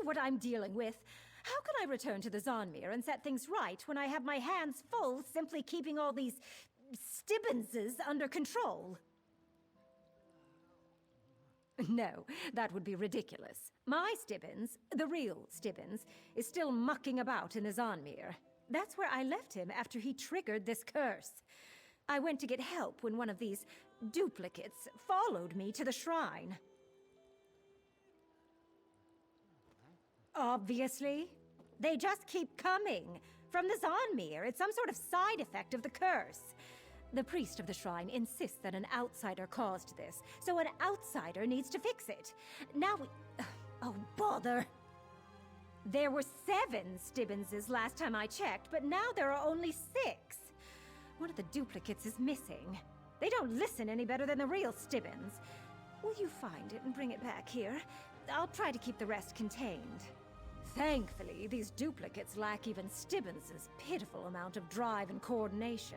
what I'm dealing with. How can I return to the Zonmir and set things right when I have my hands full simply keeping all these Stibbenses under control? No, that would be ridiculous. My Stibbins, the real Stibbins, is still mucking about in the Zonmir. That's where I left him after he triggered this curse. I went to get help when one of these duplicates followed me to the shrine. Obviously. They just keep coming. From the Zonmir, it's some sort of side effect of the curse. The priest of the shrine insists that an outsider caused this, so an outsider needs to fix it. Now we... Oh, bother. There were 7 Stibbenses last time I checked, but now there are only 6. One of the duplicates is missing. They don't listen any better than the real Stibbins. Will you find it and bring it back here? I'll try to keep the rest contained. Thankfully, these duplicates lack even Stibbins' pitiful amount of drive and coordination.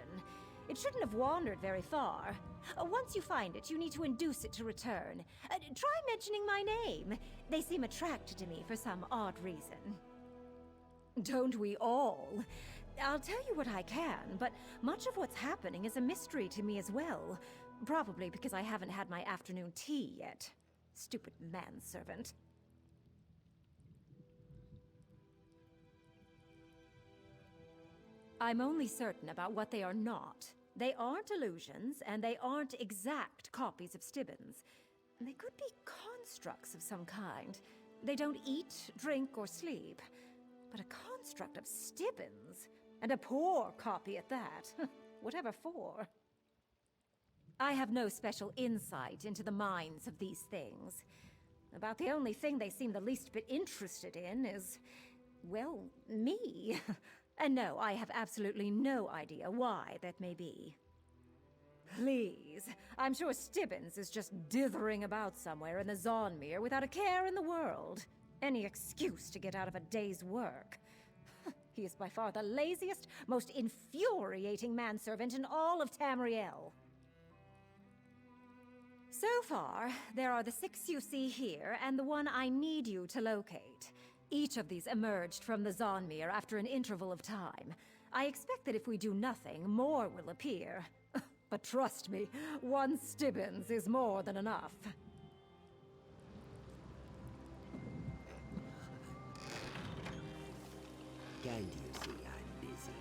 It shouldn't have wandered very far. Once you find it, you need to induce it to return. Try mentioning my name. They seem attracted to me for some odd reason. Don't we all? I'll tell you what I can, but much of what's happening is a mystery to me as well. Probably because I haven't had my afternoon tea yet. Stupid manservant. I'm only certain about what they are not. They aren't illusions, and they aren't exact copies of Stibbins. They could be constructs of some kind. They don't eat, drink, or sleep. But a construct of Stibbins, and a poor copy at that. Whatever for. I have no special insight into the minds of these things. About the only thing they seem the least bit interested in is, well, me. And no, I have absolutely no idea why that may be. Please, I'm sure Stibbins is just dithering about somewhere in the Zonmir without a care in the world. Any excuse to get out of a day's work. He is by far the laziest, most infuriating manservant in all of Tamriel. So far, there are the 6 you see here, and the one I need you to locate. Each of these emerged from the Zonmir after an interval of time. I expect that if we do nothing, more will appear. But trust me, 1 Stibbins is more than enough. Can't you see I'm busy?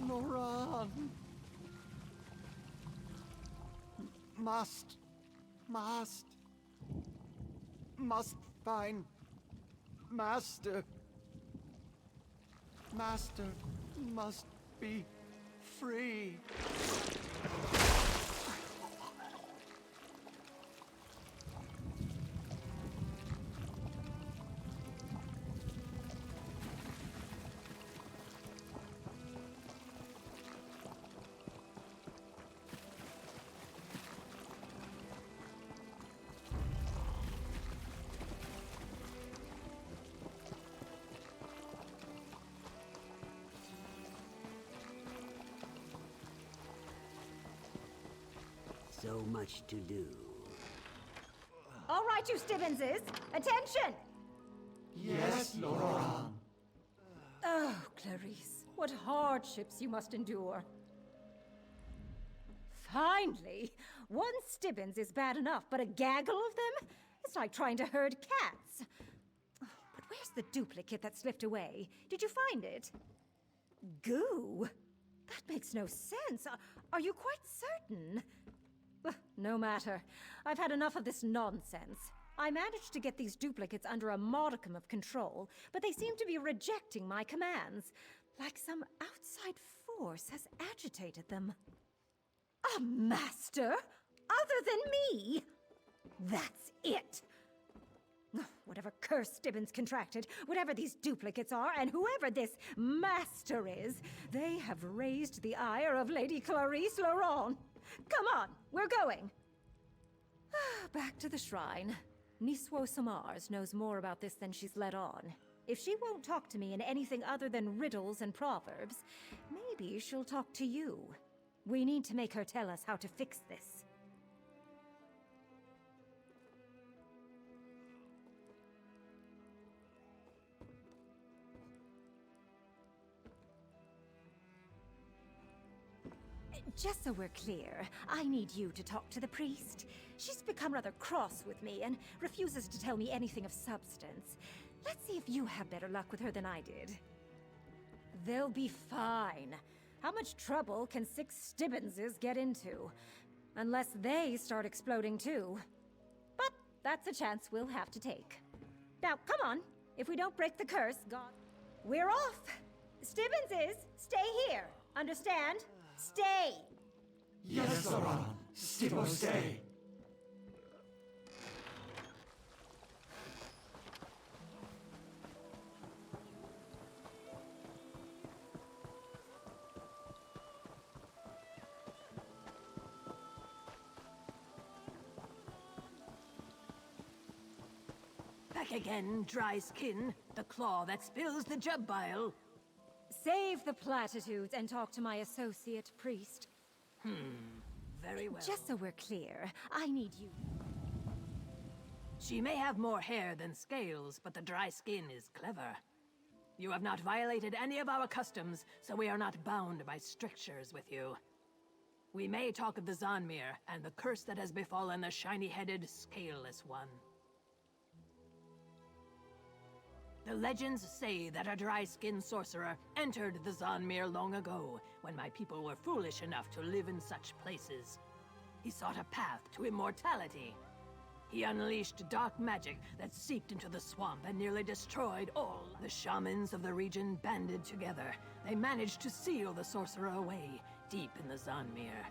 Run! Must find Master. Master must be free. So much to do. All right, you Stibbinses! Attention! Yes, Laura. Oh, Clarice, what hardships you must endure. Finally! 1 Stibbins is bad enough, but a gaggle of them? It's like trying to herd cats. But where's the duplicate that slipped away? Did you find it? Goo? That makes no sense. Are you quite certain? No matter. I've had enough of this nonsense. I managed to get these duplicates under a modicum of control, but they seem to be rejecting my commands, like some outside force has agitated them. A master? Other than me? That's it! Whatever curse Stibbins contracted, whatever these duplicates are, and whoever this master is, they have raised the ire of Lady Clarice Laurent. Come on, we're going. Back to the shrine. Niswo Samars knows more about this than she's let on. If she won't talk to me in anything other than riddles and proverbs, maybe she'll talk to you. We need to make her tell us how to fix this. Just so we're clear, I need you to talk to the priest. She's become rather cross with me and refuses to tell me anything of substance. Let's see if you have better luck with her than I did. They'll be fine. How much trouble can 6 Stibbinses get into? Unless they start exploding too. But that's a chance we'll have to take. Now, come on. If we don't break the curse, God... We're off! Stibbinses, stay here. Understand? Stay! Yes, Laurent. Stibbo, stay. Back again, dry skin. The claw that spills the jub bile. Save the platitudes and talk to my associate priest. Very well. Just so we're clear, I need you. She may have more hair than scales, but the dry skin is clever. You have not violated any of our customs, so we are not bound by strictures with you. We may talk of the Zanmir and the curse that has befallen the shiny-headed, scaleless one. The legends say that a dry-skinned sorcerer entered the Zanmir long ago, when my people were foolish enough to live in such places. He sought a path to immortality. He unleashed dark magic that seeped into the swamp and nearly destroyed all. The shamans of the region banded together. They managed to seal the sorcerer away, deep in the Zanmir.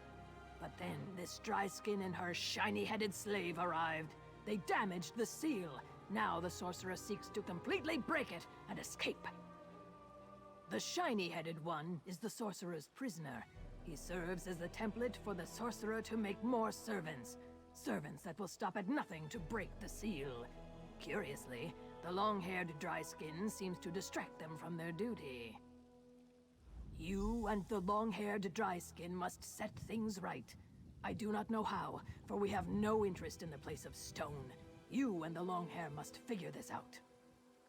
But then this dry skin and her shiny-headed slave arrived. They damaged the seal. Now the sorcerer seeks to completely break it and escape. The shiny-headed one is the sorcerer's prisoner. He serves as the template for the sorcerer to make more servants. Servants that will stop at nothing to break the seal. Curiously, the long-haired dry skin seems to distract them from their duty. You and the long-haired dry skin must set things right. I do not know how, for we have no interest in the place of stone. You and the long hair must figure this out.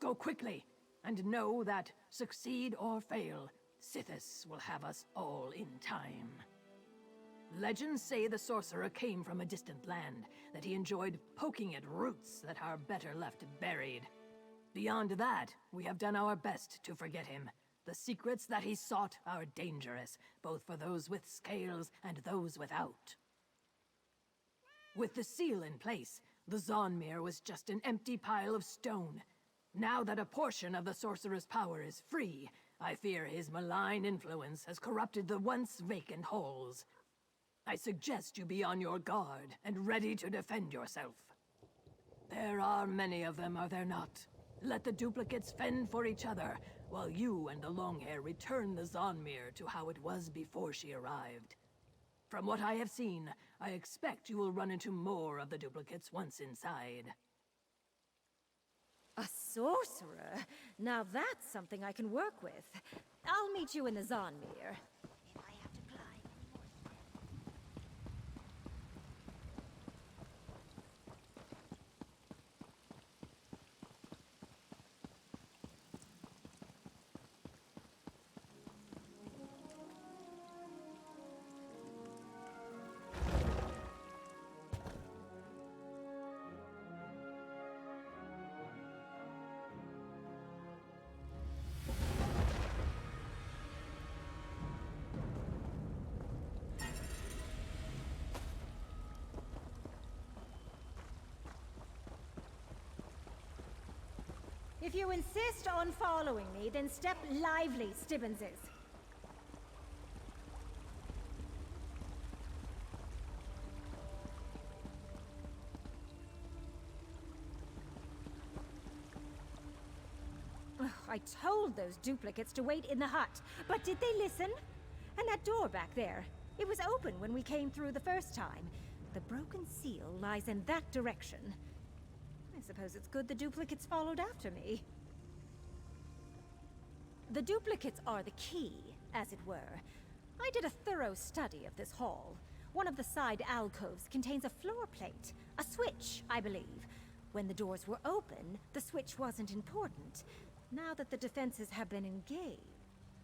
Go quickly, and know that, succeed or fail, Sithis will have us all in time. Legends say the sorcerer came from a distant land, that he enjoyed poking at roots that are better left buried. Beyond that, we have done our best to forget him. The secrets that he sought are dangerous, both for those with scales and those without. With the seal in place, the Zanmir was just an empty pile of stone. Now that a portion of the sorcerer's power is free, I fear his malign influence has corrupted the once vacant halls. I suggest you be on your guard and ready to defend yourself. There are many of them, are there not? Let the duplicates fend for each other, while you and the Longhair return the Zanmir to how it was before she arrived. From what I have seen, I expect you will run into more of the duplicates once inside. A sorcerer? Now that's something I can work with. I'll meet you in the Zanmir. If I have to climb. If you insist on following me, then step lively, Stibbinses. I told those duplicates to wait in the hut, but did they listen? And that door back there, it was open when we came through the first time. The broken seal lies in that direction. I suppose it's good the duplicates followed after me. The duplicates are the key, as it were. I did a thorough study of this hall. One of the side alcoves contains a floor plate, a switch, I believe. When the doors were open, the switch wasn't important. Now that the defenses have been engaged...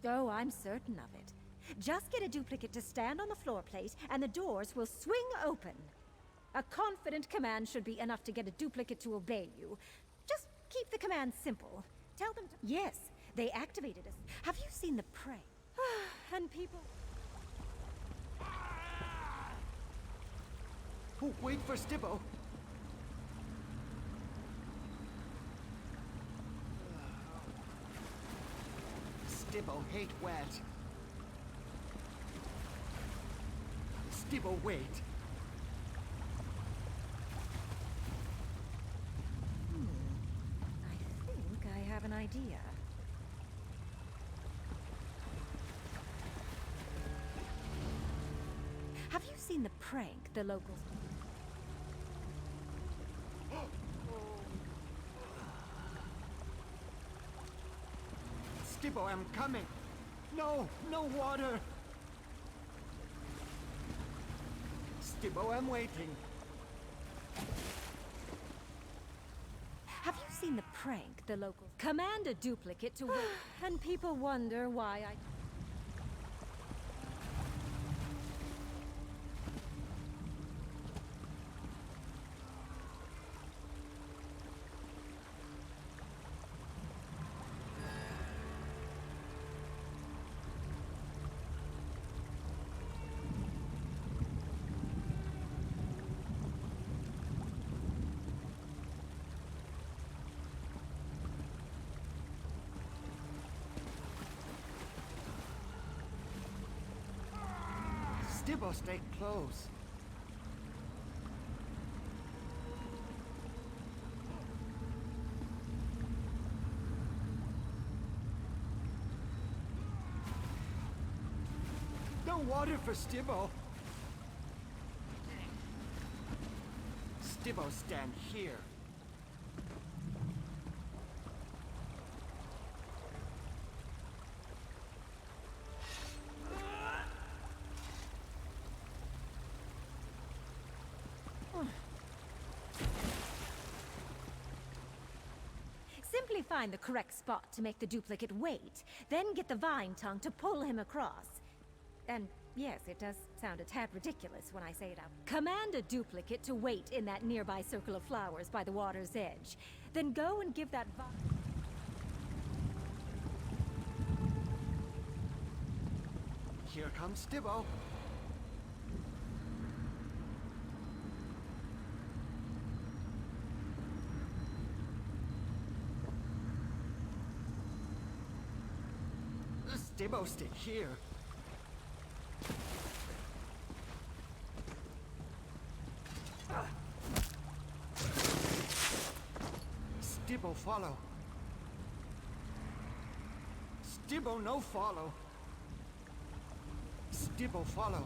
Oh, I'm certain of it. Just get a duplicate to stand on the floor plate, and the doors will swing open. A confident command should be enough to get a duplicate to obey you. Just keep the command simple. Tell them to... Yes, they activated us. Have you seen the prey? And people... Oh, wait for Stibbo. Stibbo hate wet. Stibbo wait. I think I have an idea. Have you seen the prank the locals... Stibbo, I'm coming. No, no water. Stibbo, I'm waiting. Have you seen the prank the locals... Command a duplicate to wait, and people wonder why I... Stibbo, stay close. No water for Stibbo. Stibbo, stand here. Simply find the correct spot to make the duplicate wait, then get the vine tongue to pull him across. And yes, it does sound a tad ridiculous when I say it out. Command a duplicate to wait in that nearby circle of flowers by the water's edge. Then go and give that vine... Here comes Stibbo. Stibbo, stay here. Stibbo, follow. Stibbo, no follow. Stibbo, follow.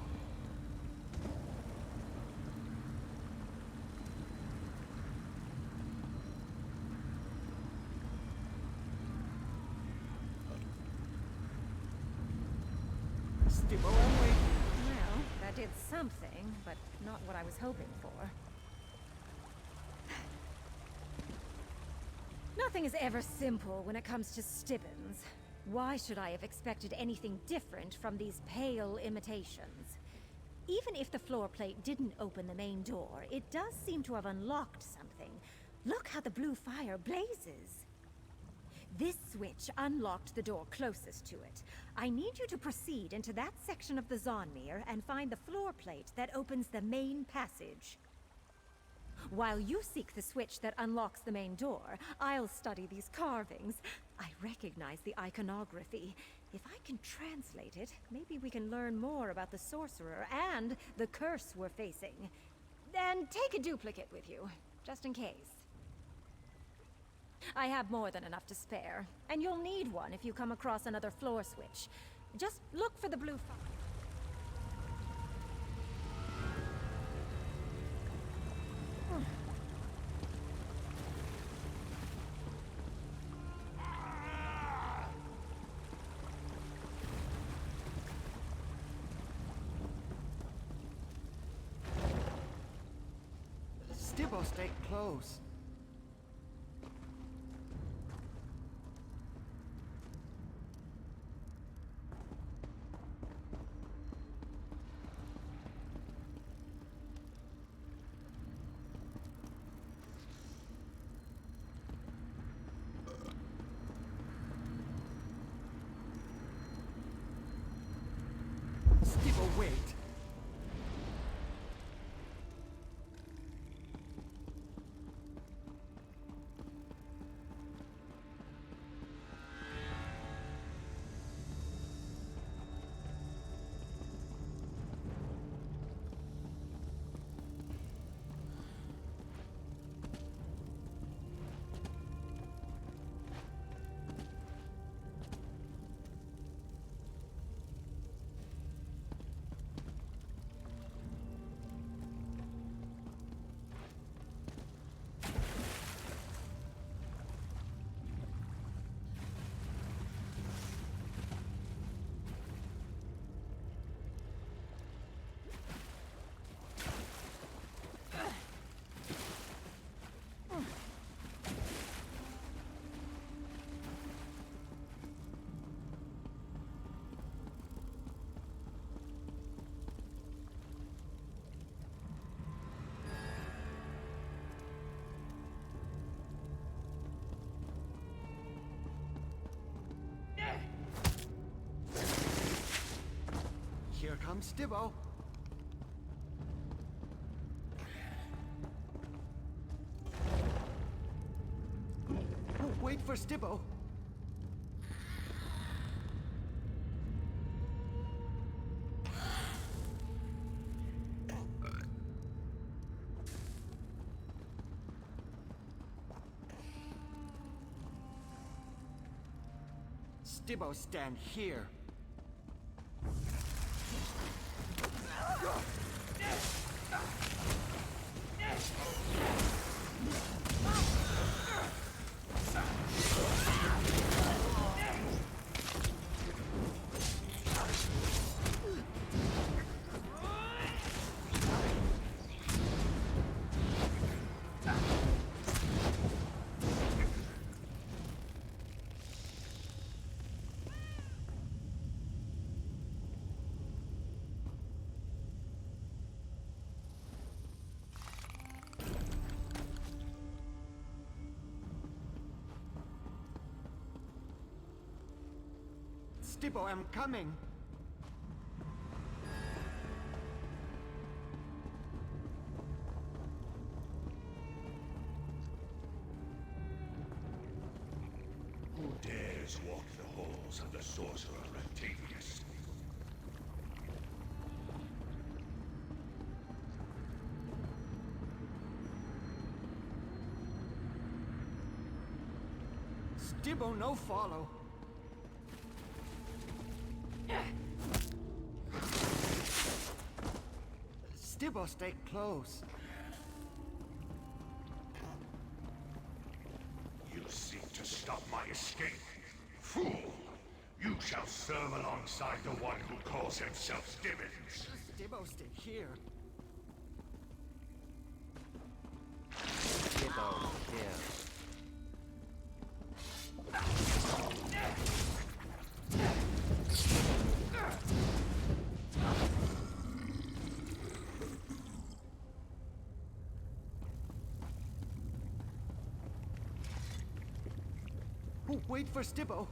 Stibbo, I'm waiting. Well, that did something, but not what I was hoping for. Nothing is ever simple when it comes to Stibbons. Why should I have expected anything different from these pale imitations? Even if the floor plate didn't open the main door, it does seem to have unlocked something. Look how the blue fire blazes. This switch unlocked the door closest to it. I need you to proceed into that section of the Zonmir and find the floor plate that opens the main passage. While you seek the switch that unlocks the main door, I'll study these carvings. I recognize the iconography. If I can translate it, maybe we can learn more about the sorcerer and the curse we're facing. And take a duplicate with you, just in case. I have more than enough to spare, and you'll need one if you come across another floor switch. Just look for the blue fire. Stibbo, stay close. Stibbo, wait. Here comes Stibbo. Oh, wait for Stibbo. Stibbo, stand here. Stibbo, I'm coming. Who dares walk the halls of the sorcerer Octavius? Stibbo, no follow. Stibbo, stay close. You seek to stop my escape? Fool! You shall serve alongside the one who calls himself Stibbons. Stibbo, stay here. Stibbo, here. Oh, wait for Stibbo.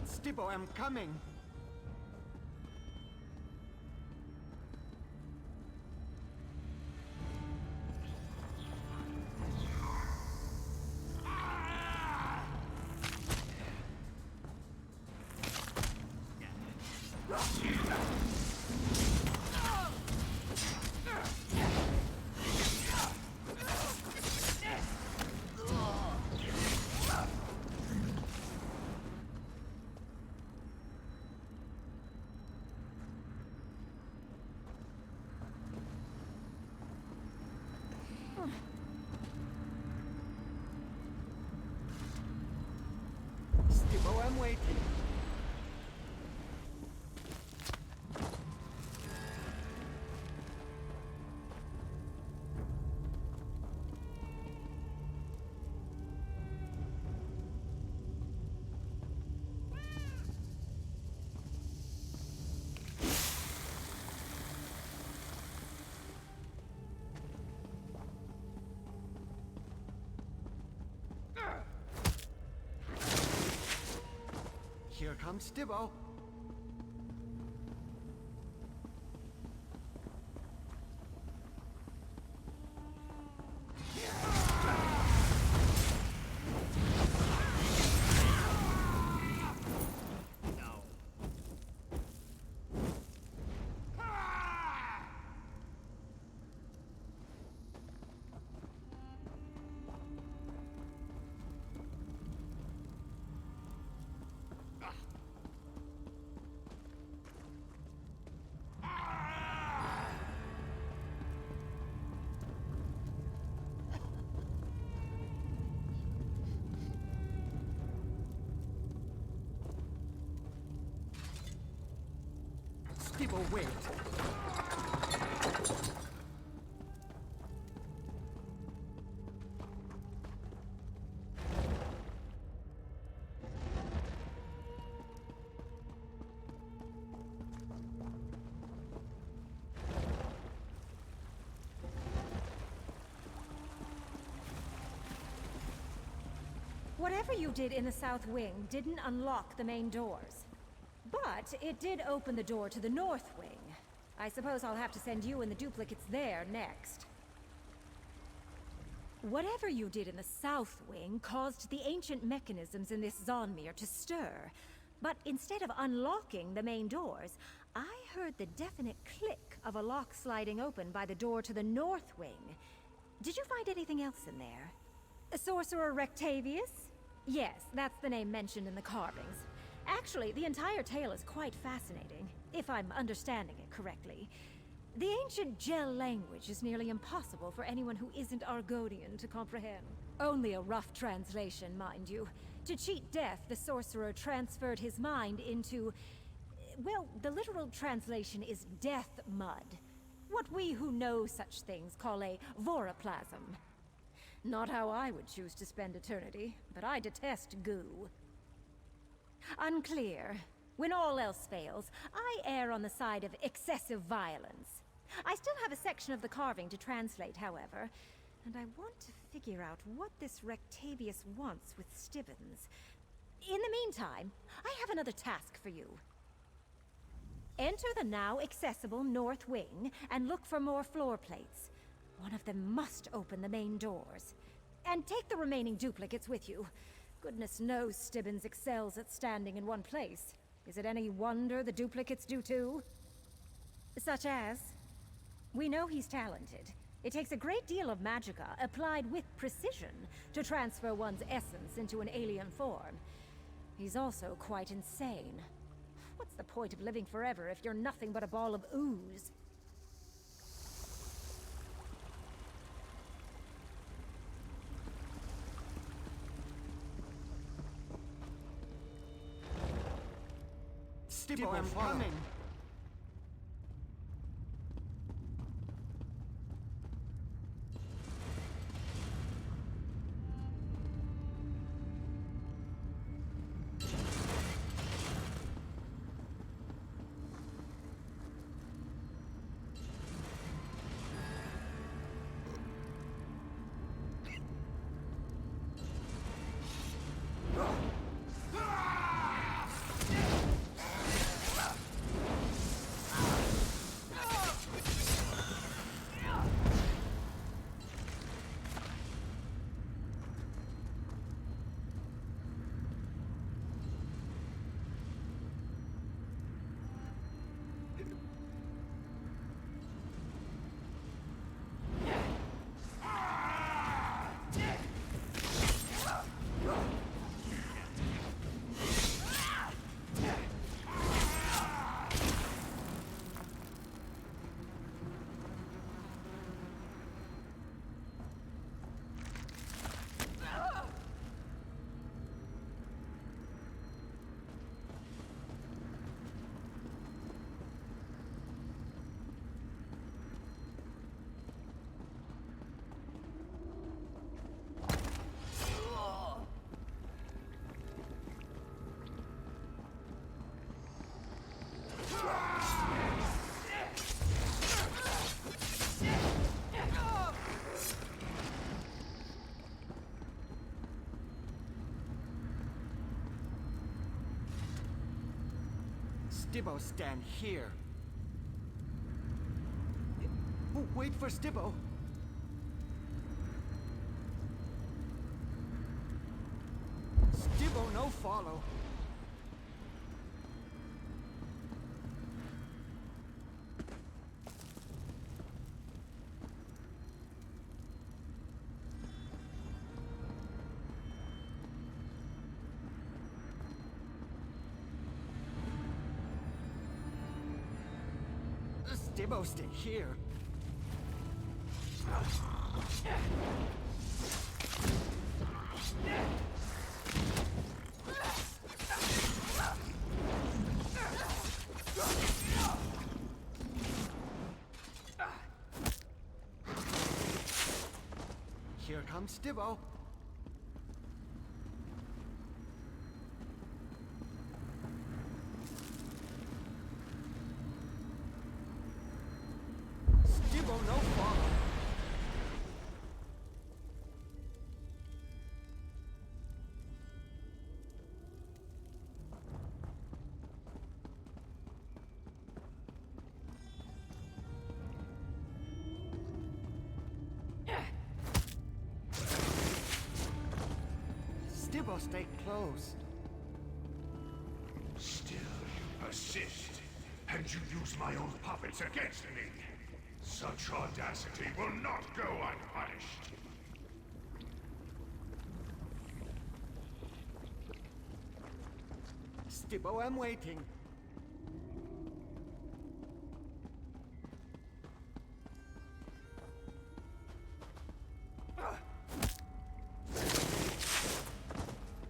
Stibbo, I'm coming. Stibbo, I'm waiting. Here comes Stibbo. Stibbo, wait. Whatever you did in the South Wing didn't unlock the main doors. But it did open the door to the North Wing. I suppose I'll have to send you and the duplicates there next. Whatever you did in the South Wing caused the ancient mechanisms in this Zonmir to stir. But instead of unlocking the main doors, I heard the definite click of a lock sliding open by the door to the North Wing. Did you find anything else in there? Sorcerer Rectavius? Yes, that's the name mentioned in the carvings. Actually, the entire tale is quite fascinating, if I'm understanding it correctly. The ancient Gel language is nearly impossible for anyone who isn't Argonian to comprehend. Only a rough translation, mind you. To cheat death, the sorcerer transferred his mind into... well, the literal translation is death mud. What we who know such things call a voroplasm. Not how I would choose to spend eternity, but I detest goo. Unclear. When all else fails, I err on the side of excessive violence. I still have a section of the carving to translate, however, and I want to figure out what this Rectavius wants with Stibbons. In the meantime, I have another task for you. Enter the now accessible North Wing and look for more floor plates. One of them must open the main doors. And take the remaining duplicates with you. Goodness knows Stibbons excels at standing in one place. Is it any wonder the duplicates do too? Such as? We know he's talented. It takes a great deal of magicka, applied with precision, to transfer one's essence into an alien form. He's also quite insane. What's the point of living forever if you're nothing but a ball of ooze? Stibbo, I'm coming. Stibbo, stand here. Oh, wait for Stibbo. Stibbo, no follow. Stibbo, stay here. Here comes Stibbo. Stibbo, no follow. Stibbo, stay close. Still you persist, and you use my own puppets against me. Such audacity will not go unpunished. Stibbo, I'm waiting.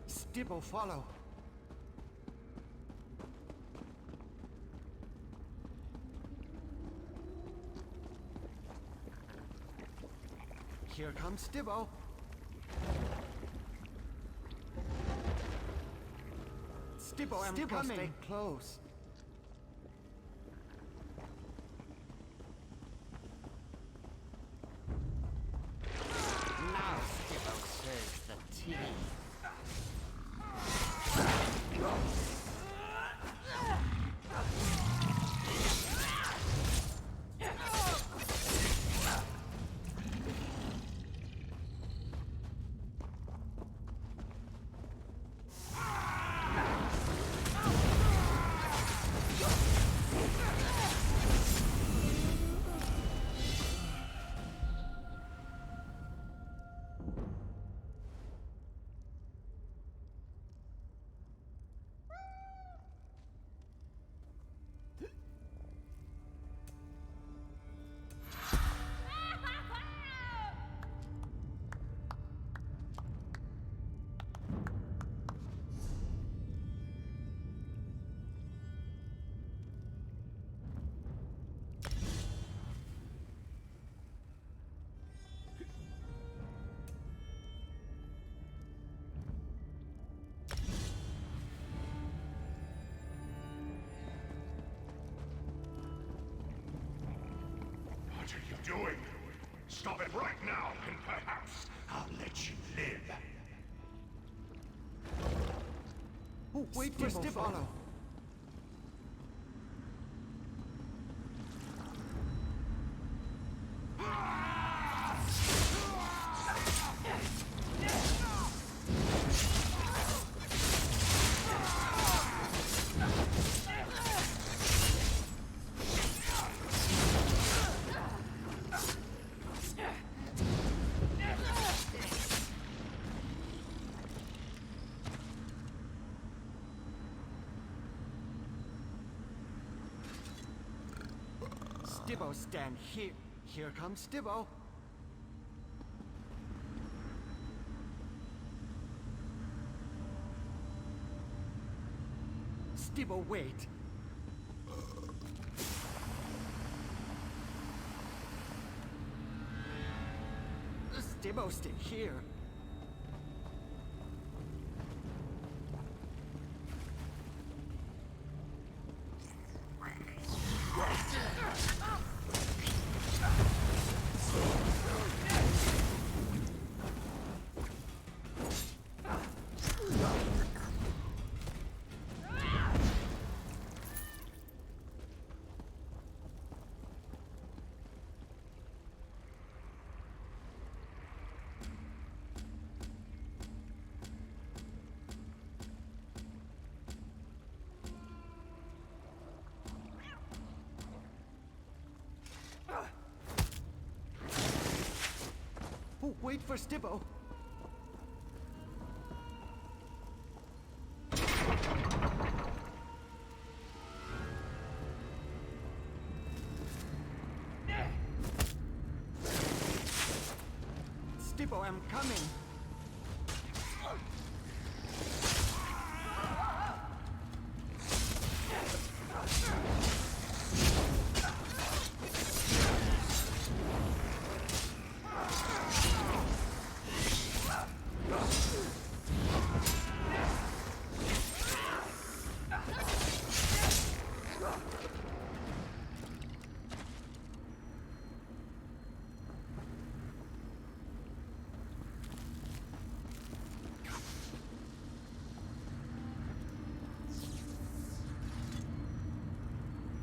Stibbo, follow. Here comes Stibbo. Stibbo, I'm coming. Stay close. Now Stibbo serves the tea. What are you doing? Stop it right now, and perhaps I'll let you live. Oh, wait for Stibbo, follow. Stibbo, stand here. Here comes Stibbo. Stibbo, wait. Stibbo, stay here. wait for Stibbo. Stibbo, I'm coming.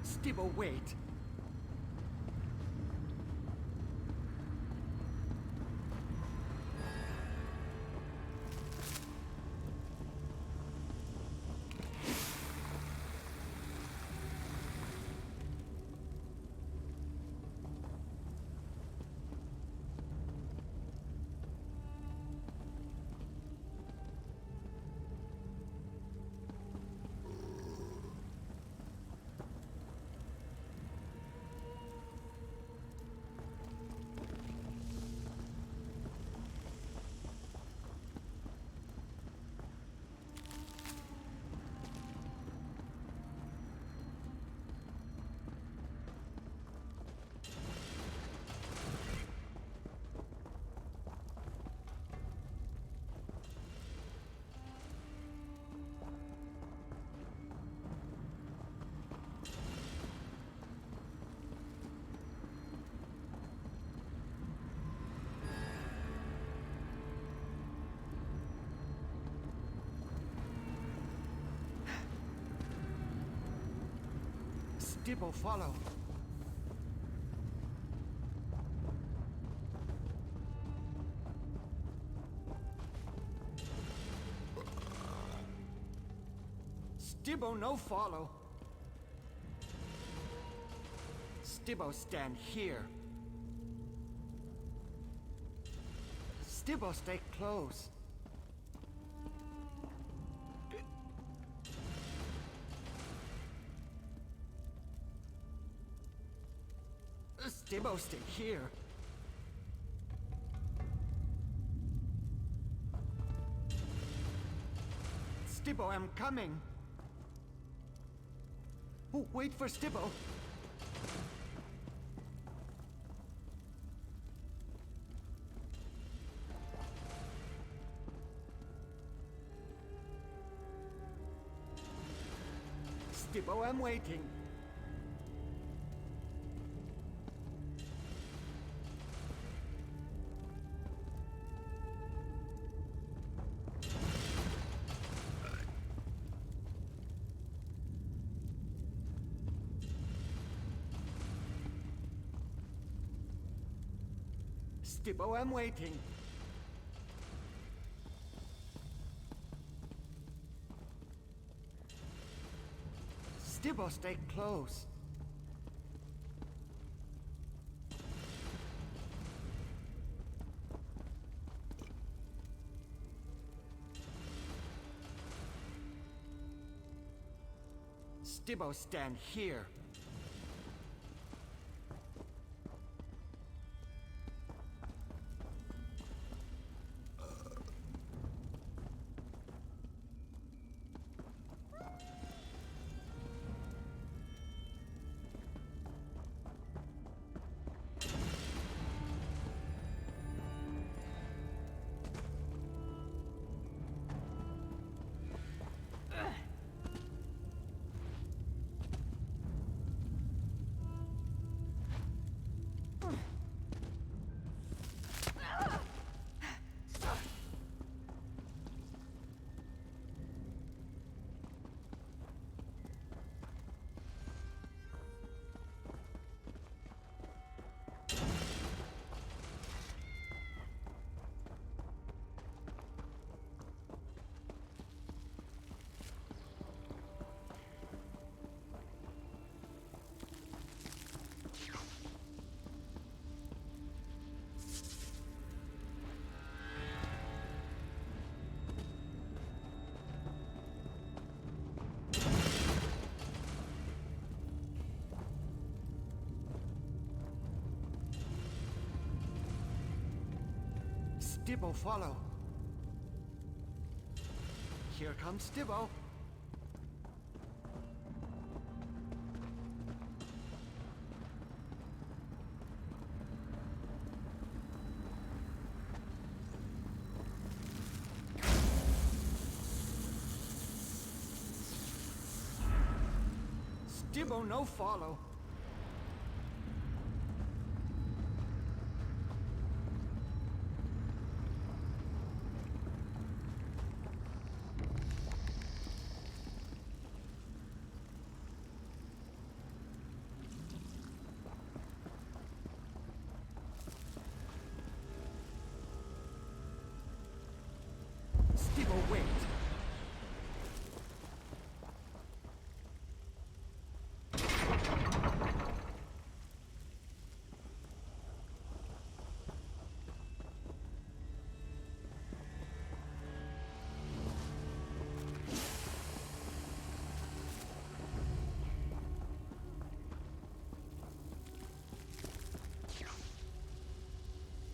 Stibbo, wait. Stibbo, follow. Stibbo, no follow. Stibbo, stand here. Stibbo, stay close. Stibbo, stay here. Stibbo, I'm coming. Oh, wait for Stibbo. Stibbo, I'm waiting. Stibbo, I'm waiting. Stibbo, stay close. Stibbo, stand here. Stibbo, follow. Here comes Stibbo. Stibbo, no follow. Stibbo, wait.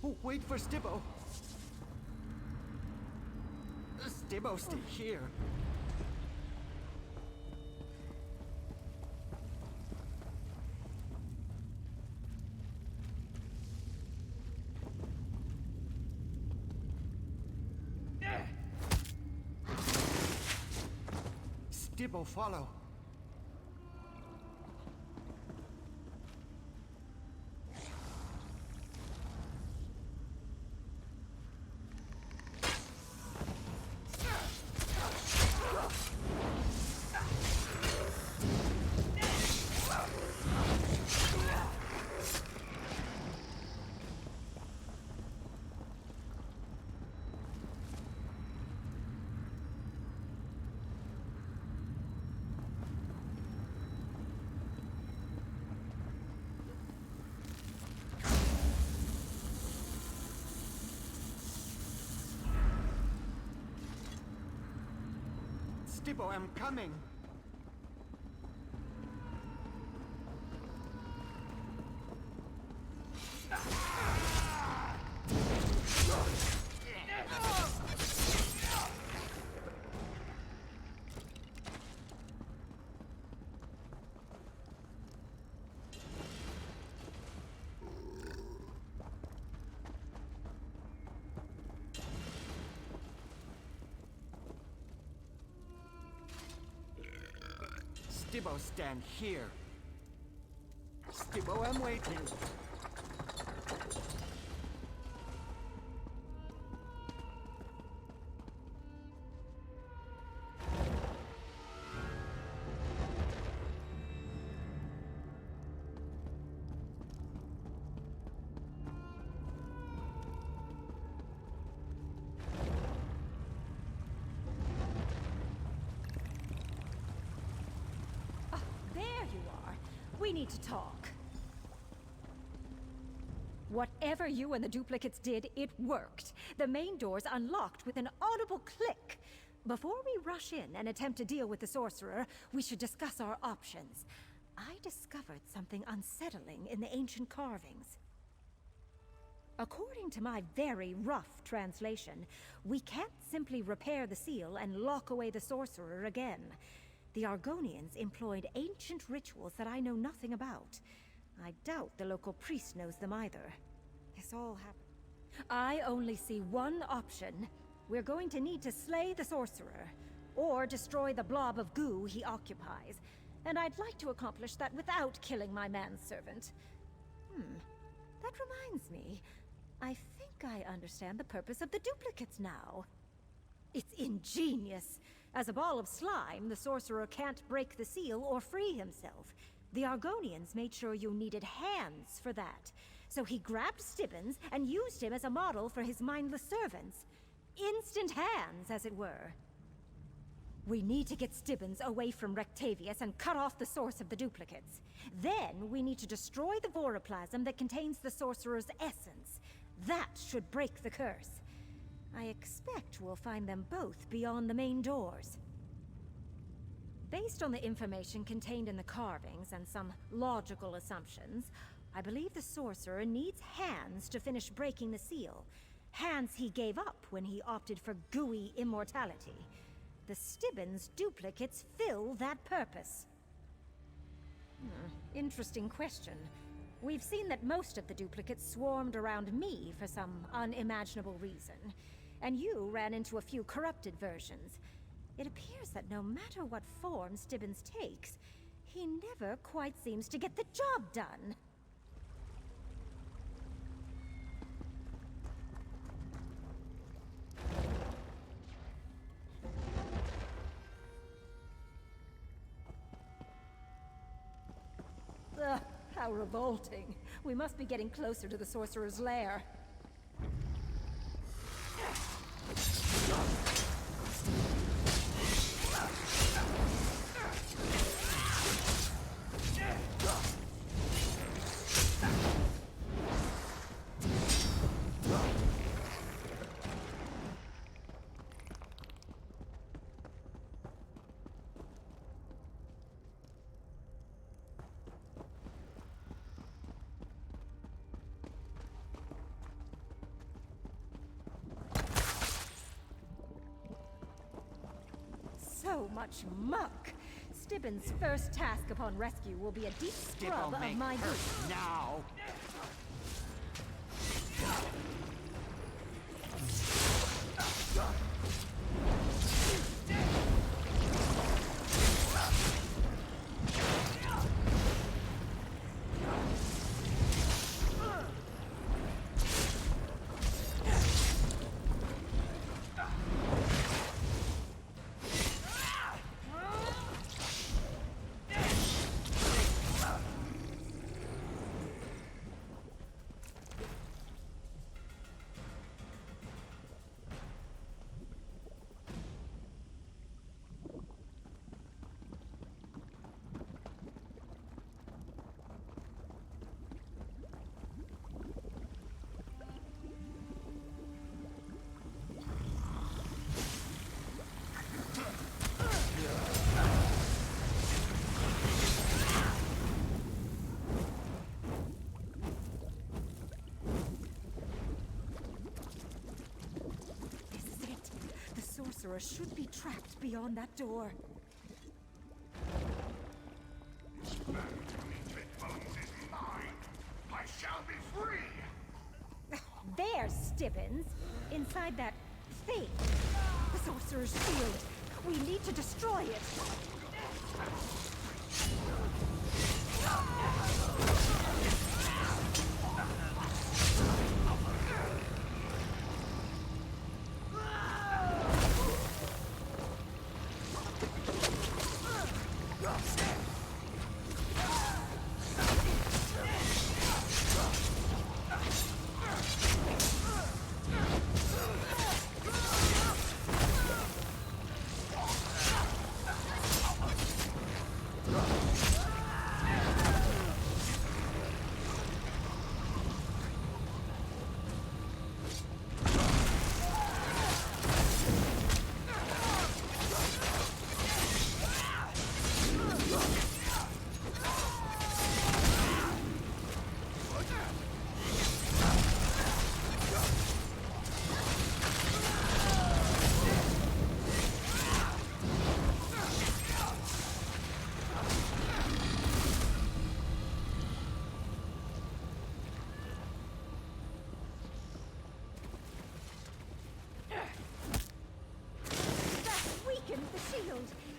Oh, wait for Stibbo. Stibbo, stay here. Stibbo, follow. Stibbo, I'm coming. Stibbo, stand here. Stibbo, I'm waiting. We need to talk. Whatever you and the duplicates did, it worked. The main doors unlocked with an audible click. Before we rush in and attempt to deal with the sorcerer, we should discuss our options. I discovered something unsettling in the ancient carvings. According to my very rough translation, we can't simply repair the seal and lock away the sorcerer again. The Argonians employed ancient rituals that I know nothing about. I doubt the local priest knows them either. This all happened. I only see one option. We're going to need to slay the sorcerer, or destroy the blob of goo he occupies. And I'd like to accomplish that without killing my manservant. That reminds me. I think I understand the purpose of the duplicates now. It's ingenious. As a ball of slime, the sorcerer can't break the seal or free himself. The Argonians made sure you needed hands for that. So he grabbed Stibbons and used him as a model for his mindless servants. Instant hands, as it were. We need to get Stibbons away from Rectavius and cut off the source of the duplicates. Then we need to destroy the voroplasm that contains the sorcerer's essence. That should break the curse. I expect we'll find them both beyond the main doors. Based on the information contained in the carvings and some logical assumptions, I believe the sorcerer needs hands to finish breaking the seal. Hands he gave up when he opted for gooey immortality. The Stibbons duplicates fill that purpose. Interesting question. We've seen that most of the duplicates swarmed around me for some unimaginable reason, and you ran into a few corrupted versions. It appears that no matter what form Stibbons takes, he never quite seems to get the job done. Ugh, how revolting. We must be getting closer to the Sorcerer's lair. So much muck! Stibbons' first task upon rescue will be a deep scrub of my boots. Now! Sorcerer should be trapped beyond that door. This man-mutated bones is mine. I shall be free. There's Stibbons, inside that thing. The Sorcerer's shield. We need to destroy it.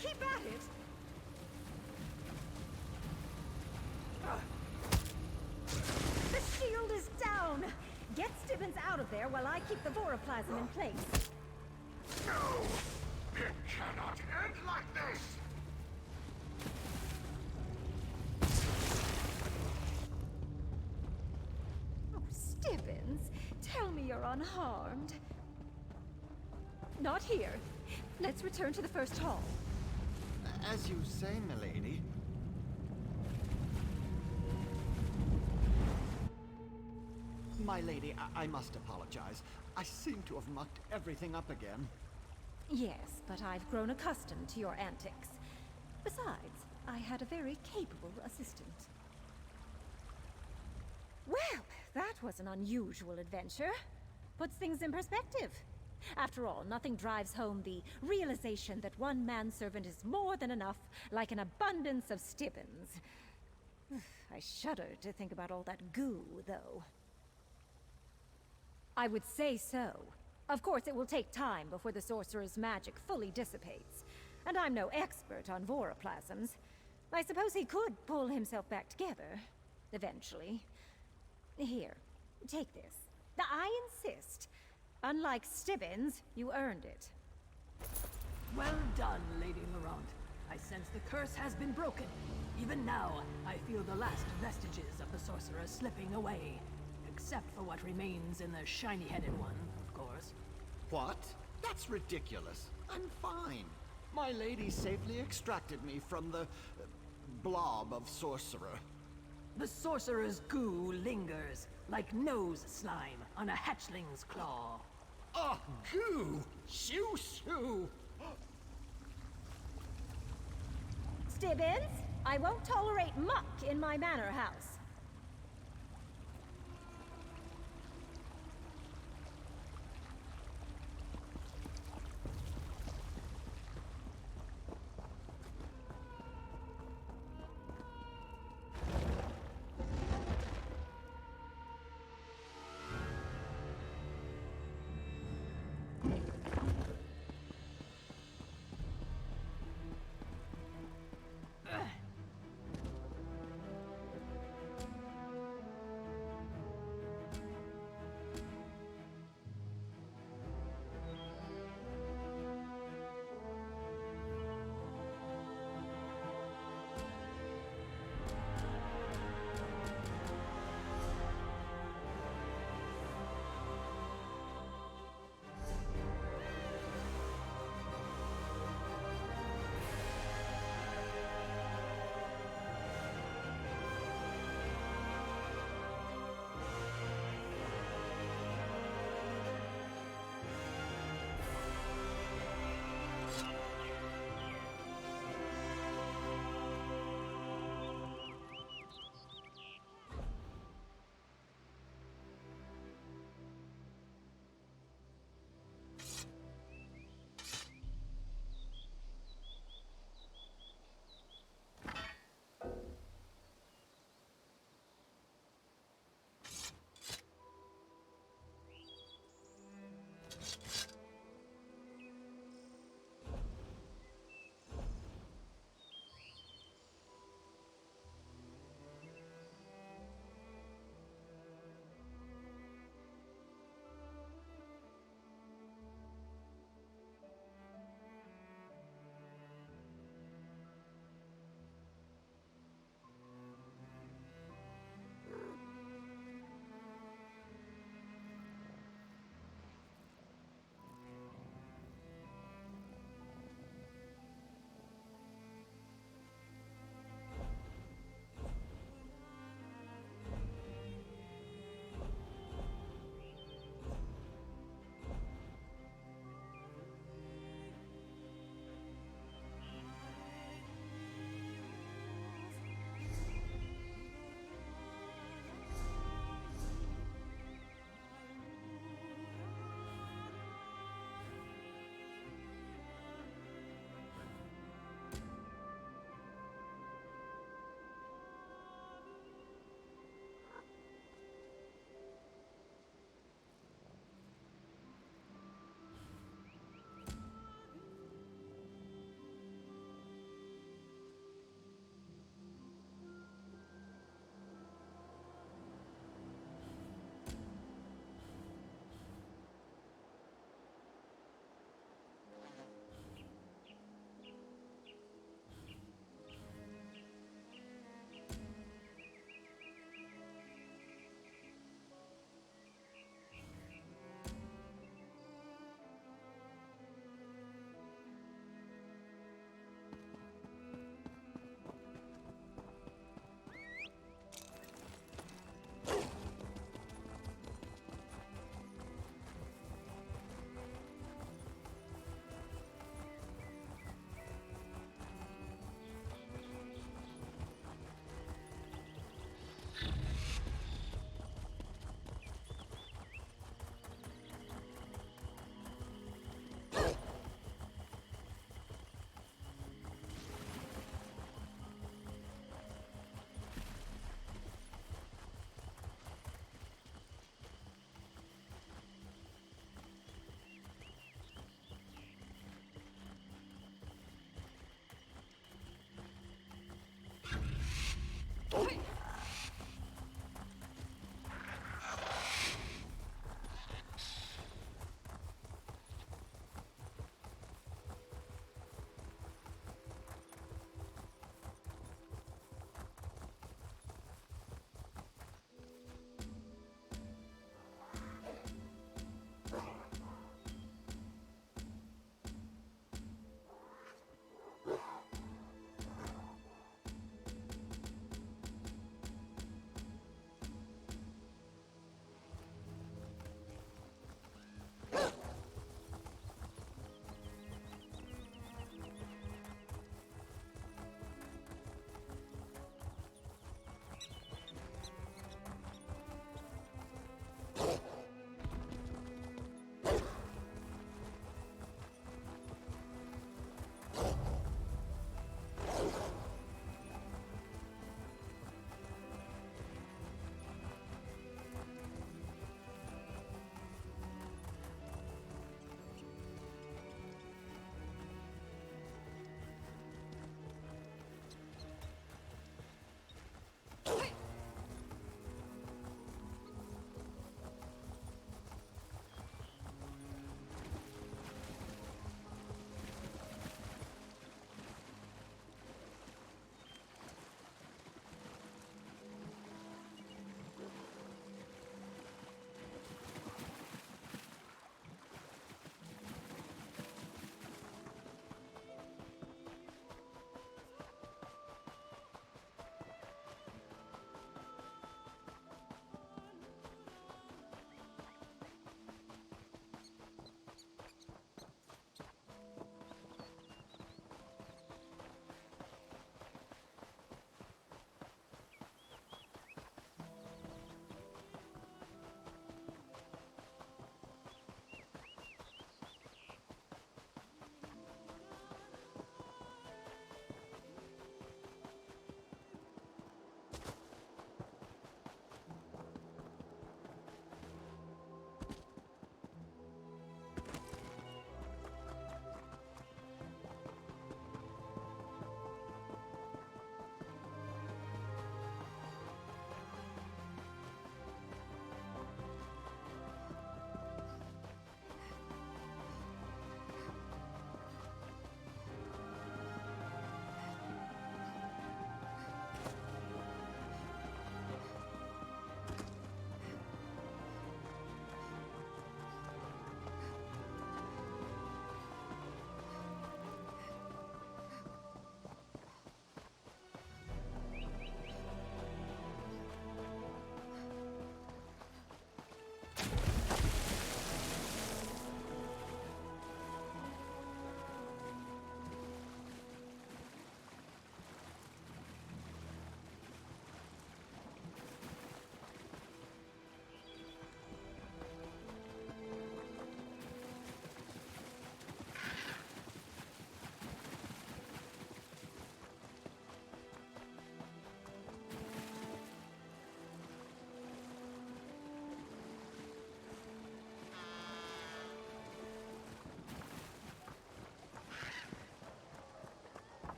Keep at it! The shield is down! Get Stibbons out of there while I keep the voroplasm in place. No! It cannot end like this! Oh, Stibbons, tell me you're unharmed. Not here. Let's return to the first hall. As you say, milady. My lady, I must apologize. I seem to have mucked everything up again. Yes, but I've grown accustomed to your antics. Besides, I had a very capable assistant. Well, that was an unusual adventure. Puts things in perspective. After all, nothing drives home the realization that one manservant is more than enough, like an abundance of stibbons. I shudder to think about all that goo, though. I would say so. Of course, it will take time before the sorcerer's magic fully dissipates. And I'm no expert on voroplasms. I suppose he could pull himself back together, eventually. Here, take this. I insist. Unlike Stibbins, you earned it. Well done, Lady Laurent. I sense the curse has been broken. Even now, I feel the last vestiges of the sorcerer slipping away. Except for what remains in the shiny-headed one, of course. What? That's ridiculous. I'm fine. My lady safely extracted me from the blob of sorcerer. The sorcerer's goo lingers, like nose slime on a hatchling's claw. Oh, goo! Shoo-shoo! Stibbins, I won't tolerate muck in my manor house.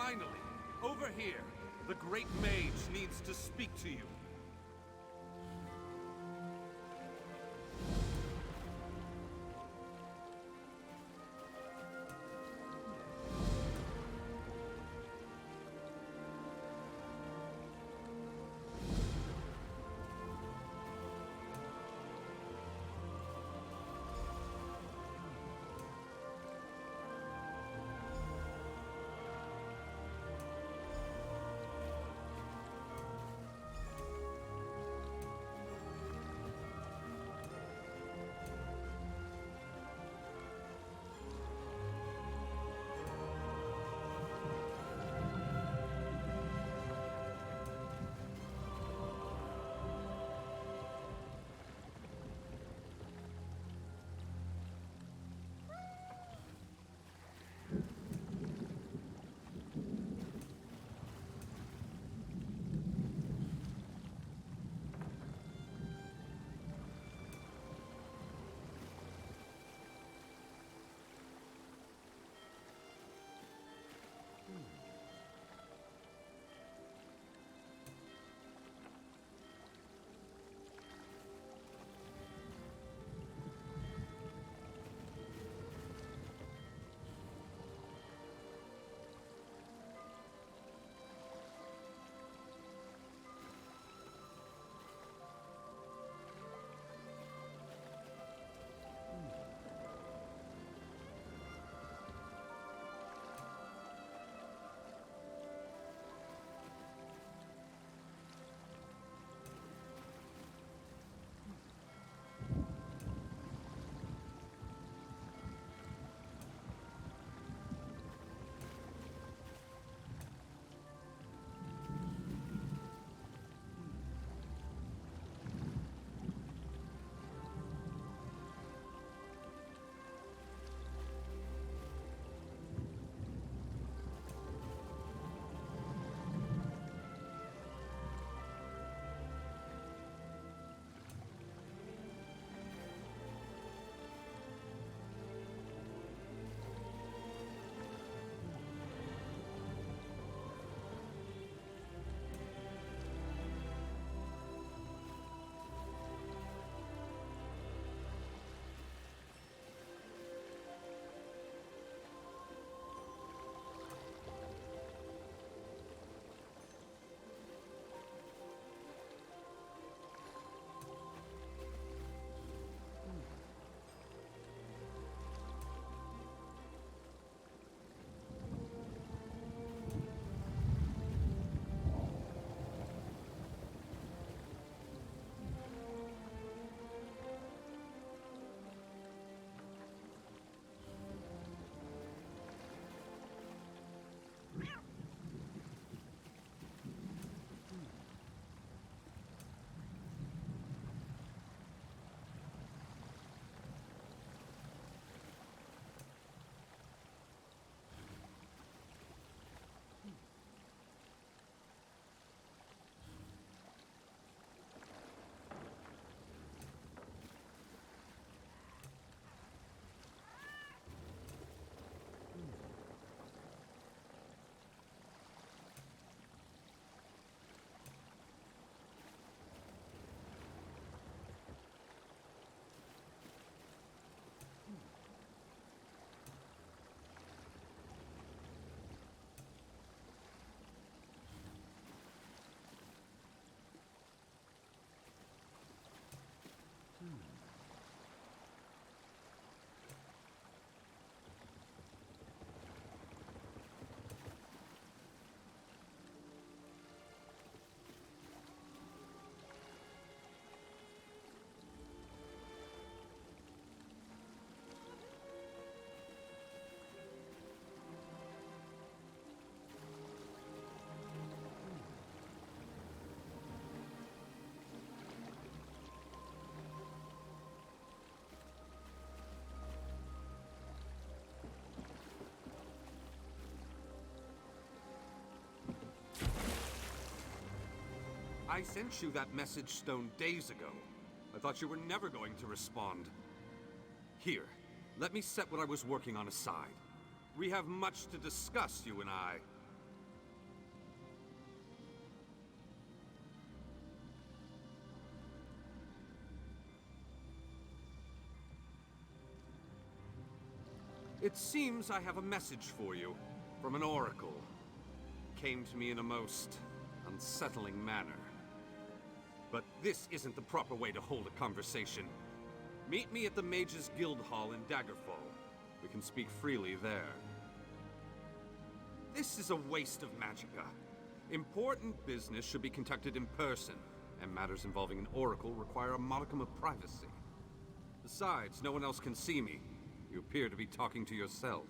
Finally! Over here! The Great Mage needs to speak to you. I sent you that message stone days ago. I thought you were never going to respond. Here, let me set what I was working on aside. We have much to discuss, you and I. It seems I have a message for you from an oracle. Came to me in a most unsettling manner. But this isn't the proper way to hold a conversation. Meet me at the Mages Guild Hall in Daggerfall. We can speak freely there. This is a waste of magicka. Important business should be conducted in person, and matters involving an oracle require a modicum of privacy. Besides, no one else can see me. You appear to be talking to yourself.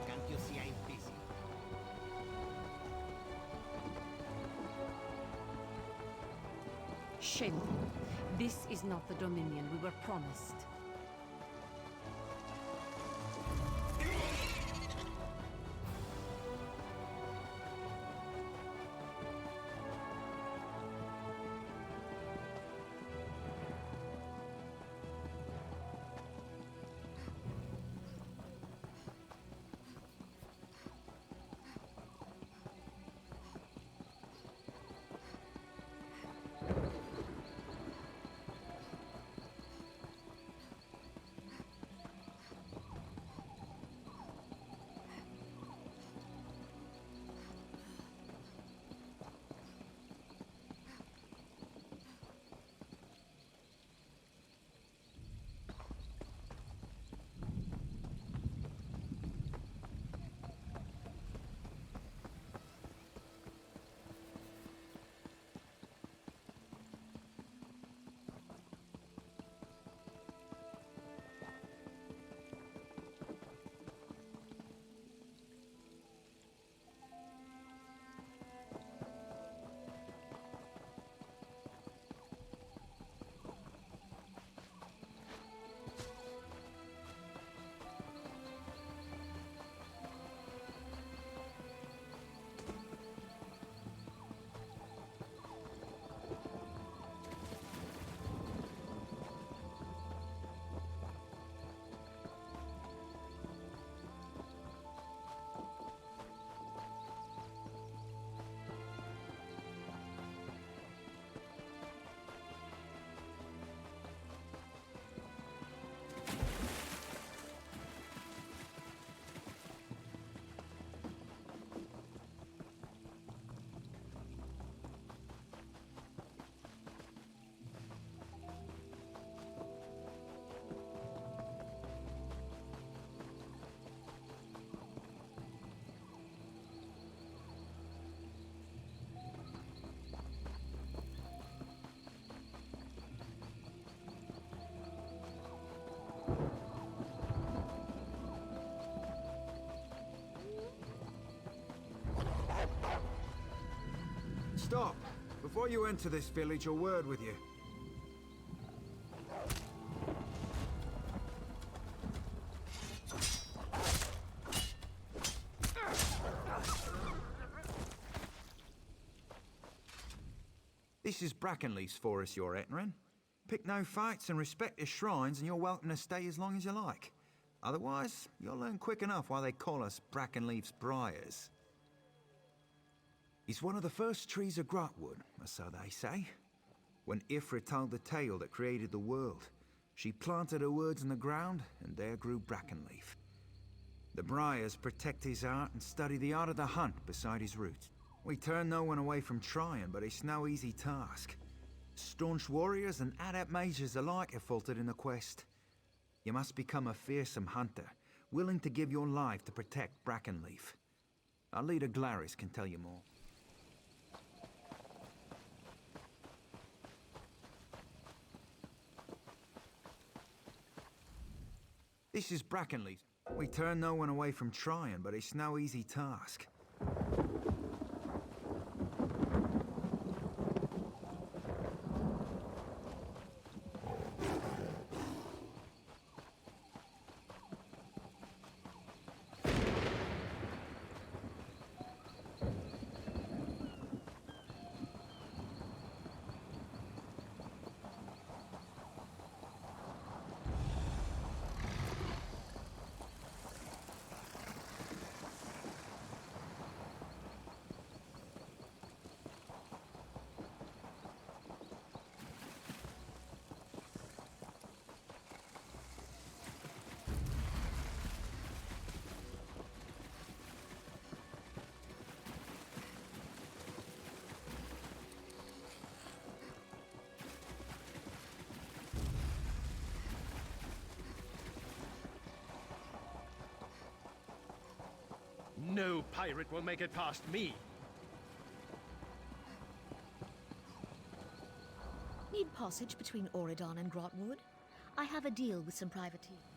Can't you see I'm busy? Shameful. This is not the Dominion we were promised. Stop! Before you enter this village, a word with you. This is Brackenleaf's forest you're entering. Pick no fights and respect the shrines and you're welcome to stay as long as you like. Otherwise, you'll learn quick enough why they call us Brackenleaf's Briars. He's one of the first trees of Grotwood, or so they say. When Ifrit told the tale that created the world, she planted her words in the ground, and there grew Brackenleaf. The Briars protect his art and study the art of the hunt beside his roots. We turn no one away from trying, but it's no easy task. Staunch warriors and adept mages alike have faltered in the quest. You must become a fearsome hunter, willing to give your life to protect Brackenleaf. Our leader Glaris can tell you more. This is Brackenleaf. We turn no one away from trying, but it's no easy task. No pirate will make it past me. Need passage between Auridon and Grotwood? I have a deal with some privateers.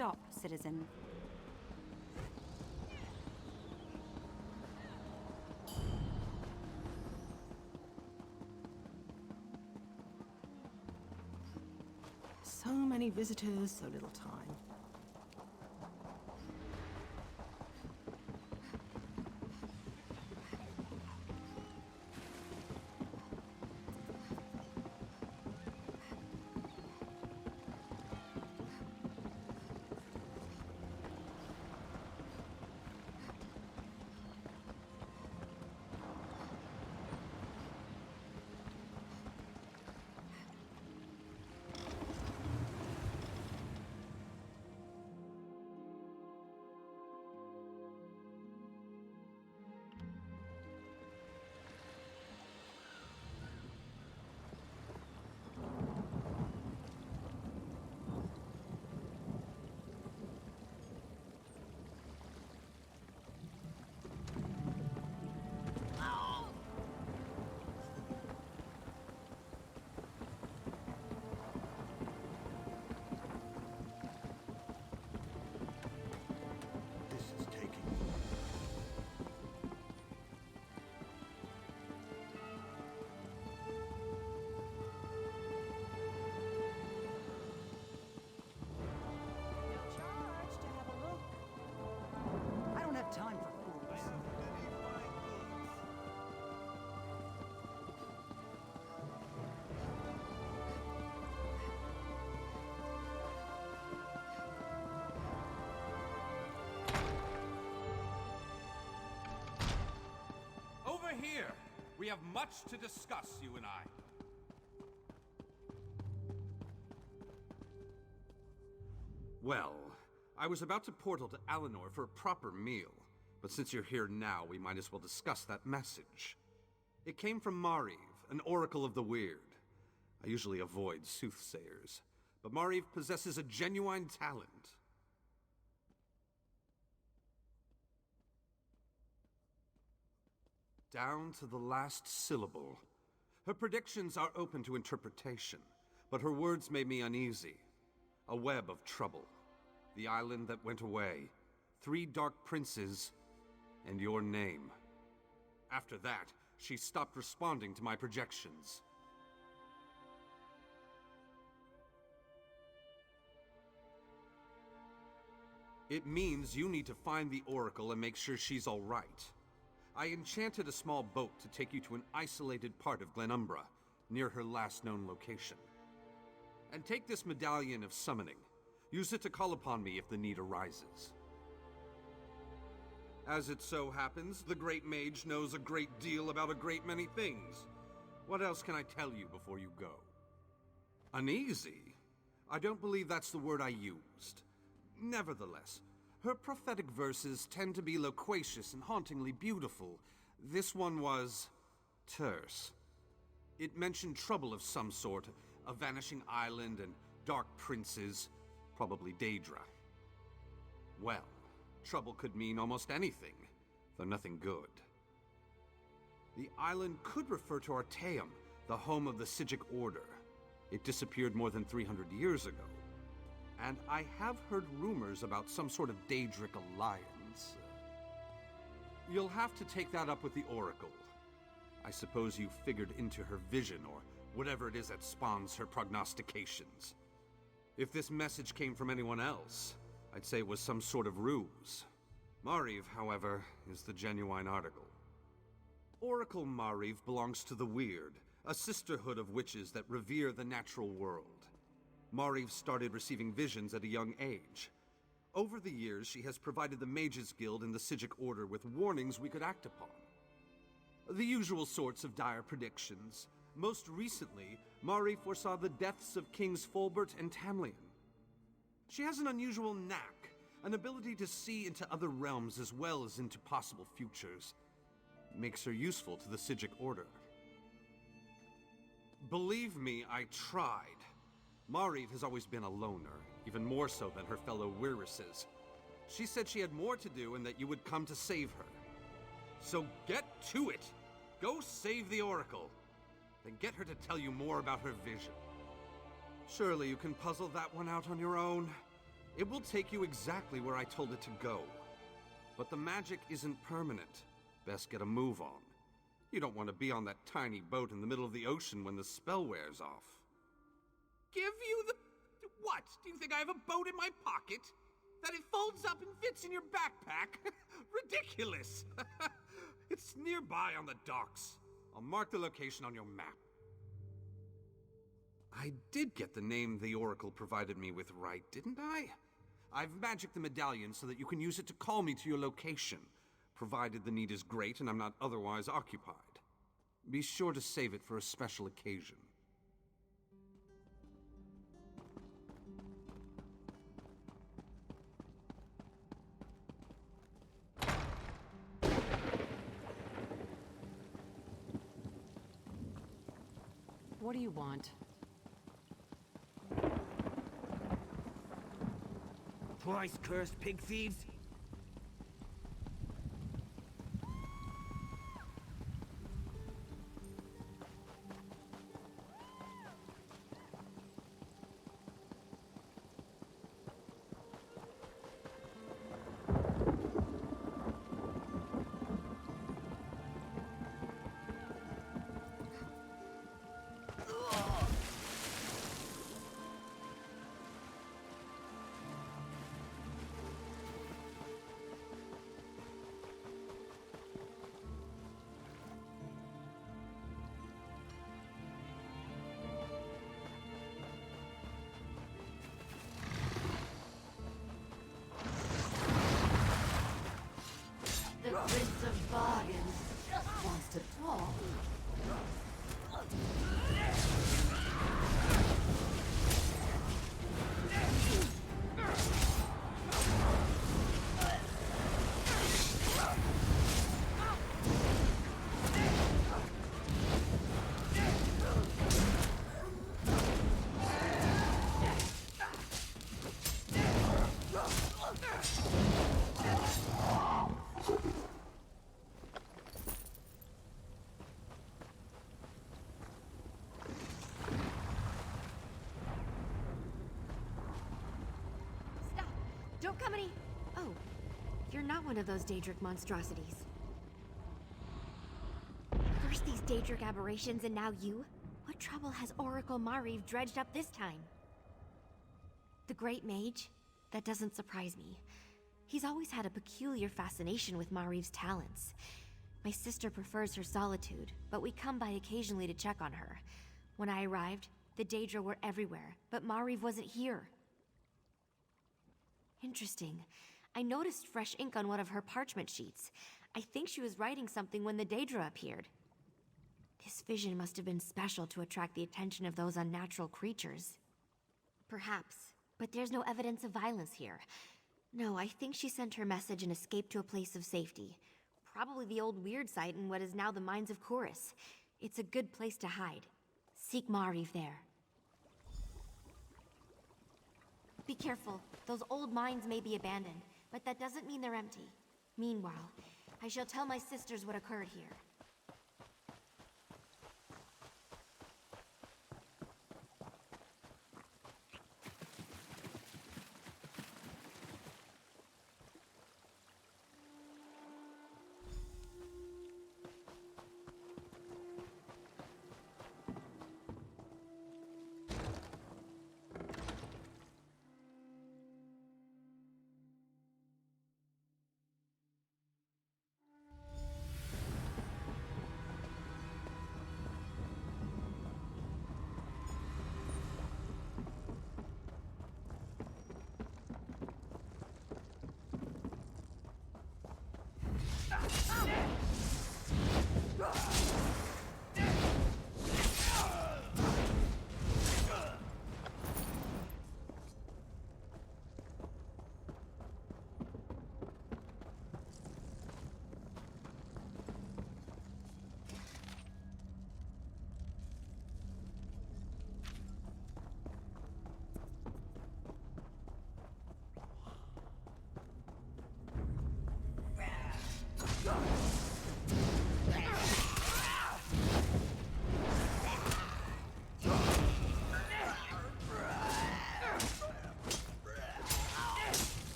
Stop, citizen. So many visitors, so little time. This is taking... No charge to have a look. I don't have time for fools. Over here! We have much to discuss, you and I. Well, I was about to portal to Alinor for a proper meal, but since you're here now, we might as well discuss that message. It came from Mariv, an oracle of the weird. I usually avoid soothsayers, but Mariv possesses a genuine talent. Down to the last syllable. Her predictions are open to interpretation, but her words made me uneasy. A web of trouble. The island that went away. 3 dark princes, and your name. After that, she stopped responding to my projections. It means you need to find the Oracle and make sure she's all right. I enchanted a small boat to take you to an isolated part of Glenumbra, near her last known location. And take this medallion of summoning. Use it to call upon me if the need arises. As it so happens, the Great Mage knows a great deal about a great many things. What else can I tell you before you go? Uneasy? I don't believe that's the word I used. Nevertheless, her prophetic verses tend to be loquacious and hauntingly beautiful. This one was terse. It mentioned trouble of some sort, a vanishing island and dark princes, probably Daedra. Well, trouble could mean almost anything, though nothing good. The island could refer to Artaeum, the home of the Sigic Order. It disappeared more than 300 years ago. And I have heard rumors about some sort of Daedric alliance. You'll have to take that up with the Oracle. I suppose you figured into her vision, or whatever it is that spawns her prognostications. If this message came from anyone else, I'd say it was some sort of ruse. Mariv, however, is the genuine article. Oracle Mariv belongs to the Weird, a sisterhood of witches that revere the natural world. Mariv started receiving visions at a young age. Over the years, she has provided the Mages Guild and the Sigic Order with warnings we could act upon. The usual sorts of dire predictions. Most recently, Mariv foresaw the deaths of Kings Fulbert and Tamlian. She has an unusual knack, an ability to see into other realms as well as into possible futures. Makes her useful to the Sigic Order. Believe me, I tried. Mariv has always been a loner, even more so than her fellow Wirises. She said she had more to do and that you would come to save her. So get to it! Go save the Oracle! Then get her to tell you more about her vision. Surely you can puzzle that one out on your own. It will take you exactly where I told it to go. But the magic isn't permanent. Best get a move on. You don't want to be on that tiny boat in the middle of the ocean when the spell wears off. Give you the... What? Do you think I have a boat in my pocket? That it folds up and fits in your backpack? Ridiculous! It's nearby on the docks. I'll mark the location on your map. I did get the name the Oracle provided me with right, didn't I? I've magicked the medallion so that you can use it to call me to your location, provided the need is great and I'm not otherwise occupied. Be sure to save it for a special occasion. What do you want? Twice cursed pig thieves? The Prince of Bargains just wants to talk. Don't come any... Oh, you're not one of those Daedric monstrosities. First these Daedric aberrations and now you? What trouble has Oracle Mariv dredged up this time? The Great Mage? That doesn't surprise me. He's always had a peculiar fascination with Mariv's talents. My sister prefers her solitude, but we come by occasionally to check on her. When I arrived, the Daedra were everywhere, but Mariv wasn't here. Interesting. I noticed fresh ink on one of her parchment sheets. I think she was writing something when the Daedra appeared. This vision must have been special to attract the attention of those unnatural creatures. Perhaps, but there's no evidence of violence here. No, I think she sent her message and escaped to a place of safety. Probably the old weird site in what is now the Mines of Chorus. It's a good place to hide. Seek Mariv there. Be careful. Those old mines may be abandoned, but that doesn't mean they're empty. Meanwhile, I shall tell my sisters what occurred here.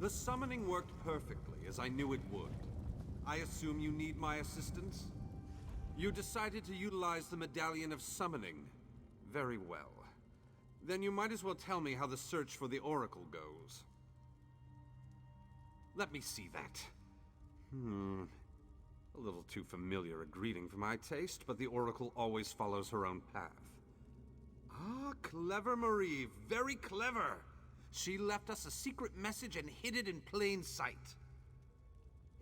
The summoning worked perfectly, as I knew it would. I assume you need my assistance? You decided to utilize the Medallion of Summoning. Very well. Then you might as well tell me how the search for the Oracle goes. Let me see that. A little too familiar a greeting for my taste, but the Oracle always follows her own path. Ah, clever Marie, very clever! She left us a secret message and hid it in plain sight.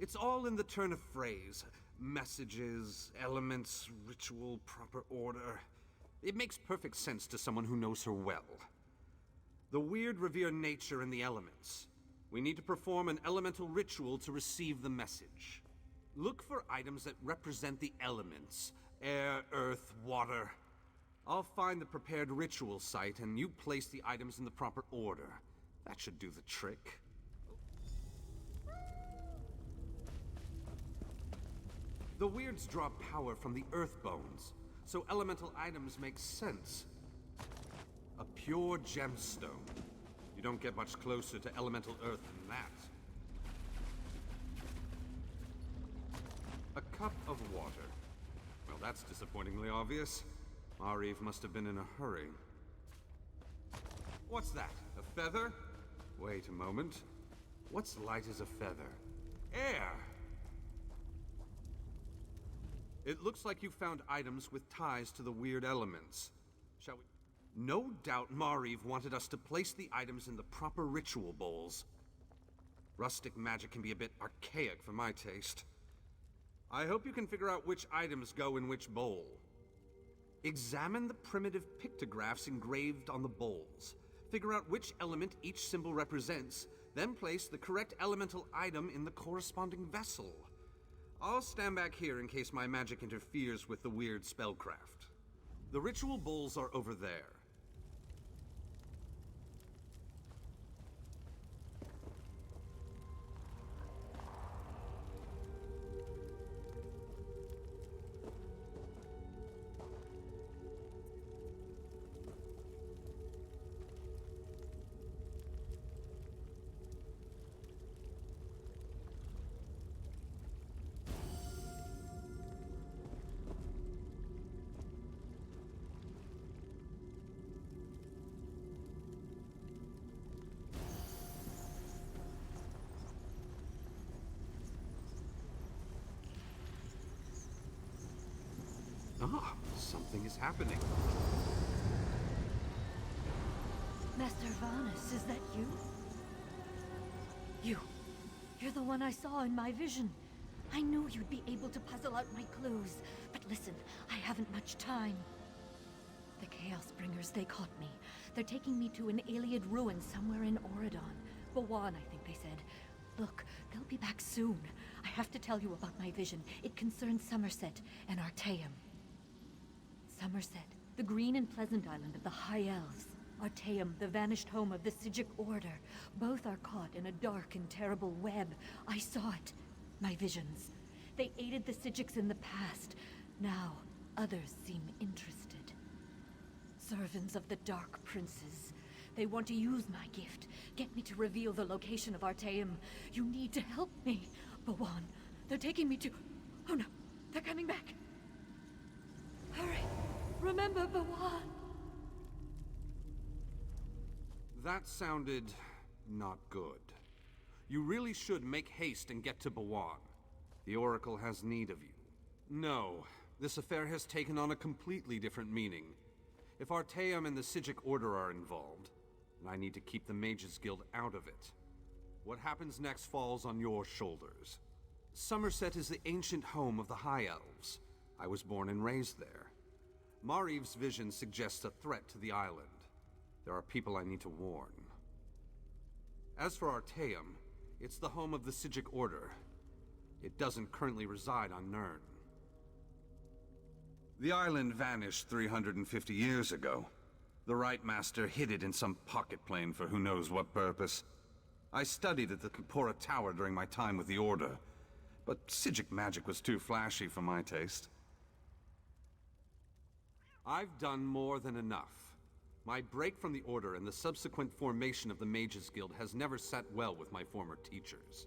It's all in the turn of phrase. Messages, elements, ritual, proper order. It makes perfect sense to someone who knows her well. The weird revere nature and the elements. We need to perform an elemental ritual to receive the message. Look for items that represent the elements. Air, earth, water. I'll find the prepared ritual site, and you place the items in the proper order. That should do the trick. The weirds draw power from the earth bones, so elemental items make sense. A pure gemstone. You don't get much closer to elemental earth than that. A cup of water. Well, that's disappointingly obvious. Mariv must have been in a hurry. What's that? A feather? Wait a moment. What's light as a feather? Air! It looks like you found items with ties to the weird elements. Shall we? No doubt Mariv wanted us to place the items in the proper ritual bowls. Rustic magic can be a bit archaic for my taste. I hope you can figure out which items go in which bowl. Examine the primitive pictographs engraved on the bowls. Figure out which element each symbol represents, then place the correct elemental item in the corresponding vessel. I'll stand back here in case my magic interferes with the weird spellcraft. The ritual bowls are over there. Ah, something is happening. Master Varnus, is that you? You're the one I saw in my vision. I knew you'd be able to puzzle out my clues. But listen, I haven't much time. The Chaos Bringers, they caught me. They're taking me to an Iliad ruin somewhere in Auridon. Bawan, I think they said. Look, they'll be back soon. I have to tell you about my vision. It concerns Somerset and Artaeum. Somerset, the green and pleasant island of the High Elves. Artaeum, the vanished home of the Sigic Order. Both are caught in a dark and terrible web. I saw it. My visions. They aided the Sigics in the past. Now, others seem interested. Servants of the Dark Princes. They want to use my gift. Get me to reveal the location of Artaeum. You need to help me. Bawan, they're taking me to... Oh no, they're coming back. Hurry. Remember Bawan. That sounded not good. You really should make haste and get to Bawan. The Oracle has need of you. No, this affair has taken on a completely different meaning. If Artaeum and the Sigic Order are involved, then I need to keep the Mages Guild out of it. What happens next falls on your shoulders. Somerset is the ancient home of the High Elves. I was born and raised there. Mariv's vision suggests a threat to the island. There are people I need to warn. As for Artaeum, it's the home of the Sigic Order. It doesn't currently reside on Nirn. The island vanished 350 years ago. The Right Master hid it in some pocket plane for who knows what purpose. I studied at the Kapora Tower during my time with the Order, but Sigic magic was too flashy for my taste. I've done more than enough. My break from the Order and the subsequent formation of the Mages Guild has never sat well with my former teachers.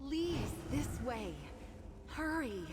Please, this way. Hurry.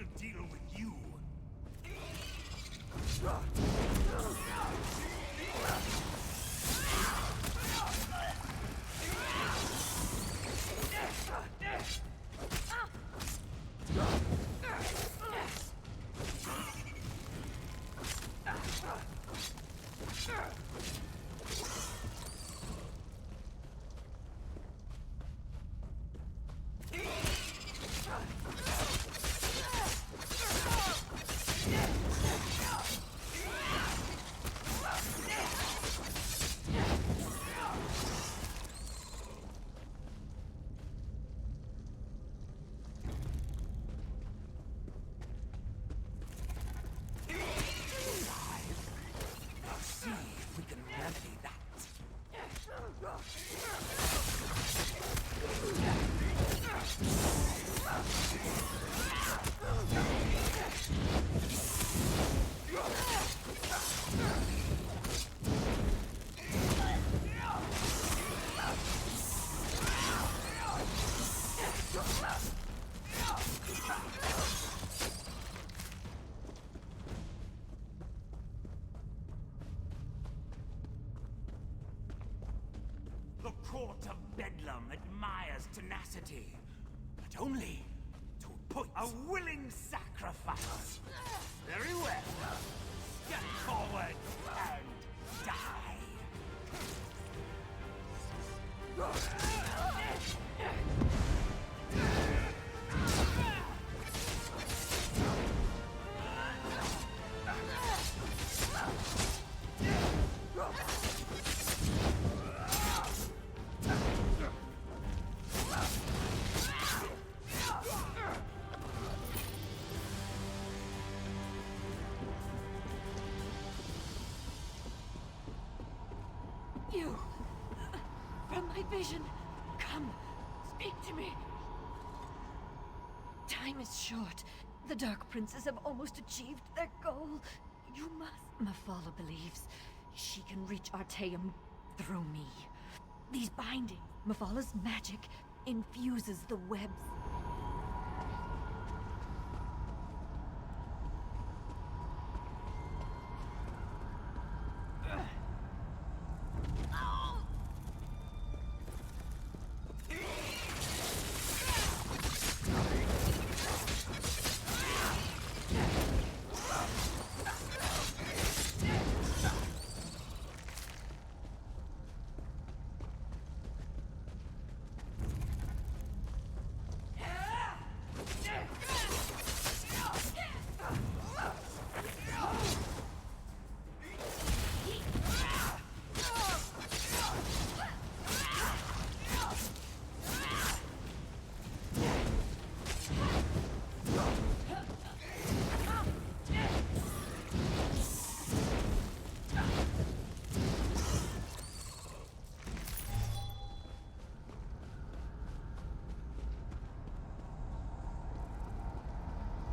will deal with you. The court of Bedlam admires tenacity, but only to a point. A willing sacrifice. Very well. Step forward and die. You! From my vision! Come! Speak to me! Time is short. The Dark Princes have almost achieved their goal. You must... Mephala believes she can reach Artaeum through me. These bindings, Mephala's magic, infuses the webs.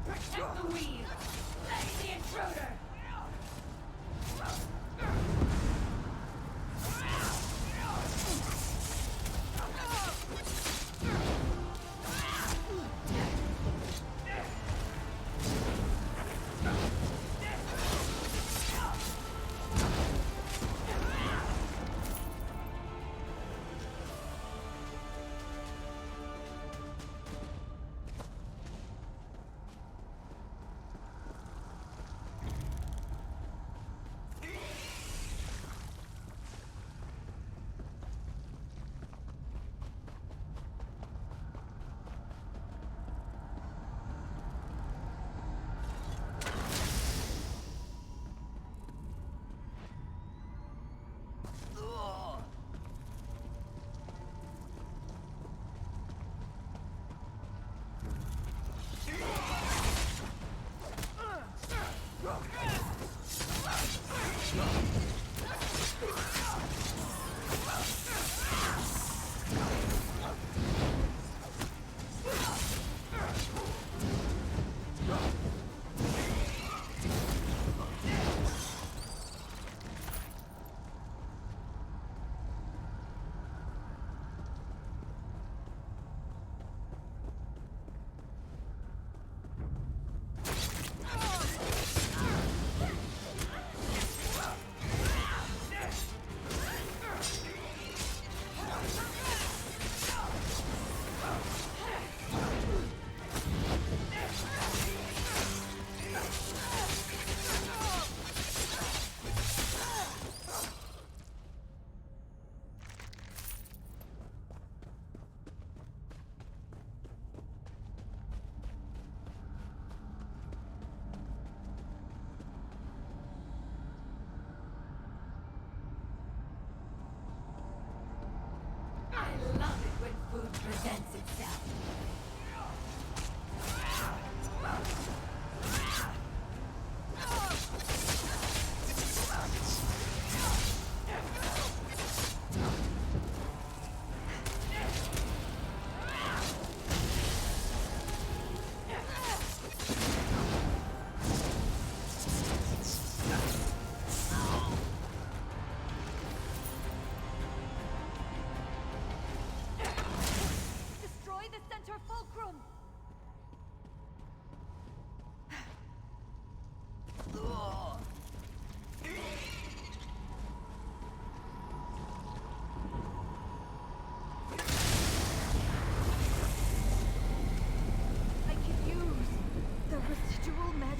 Protect the weave! Slay the intruder!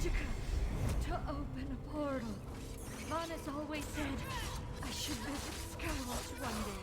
Magicka to open a portal. Vanis always said I should visit Skywatch one day.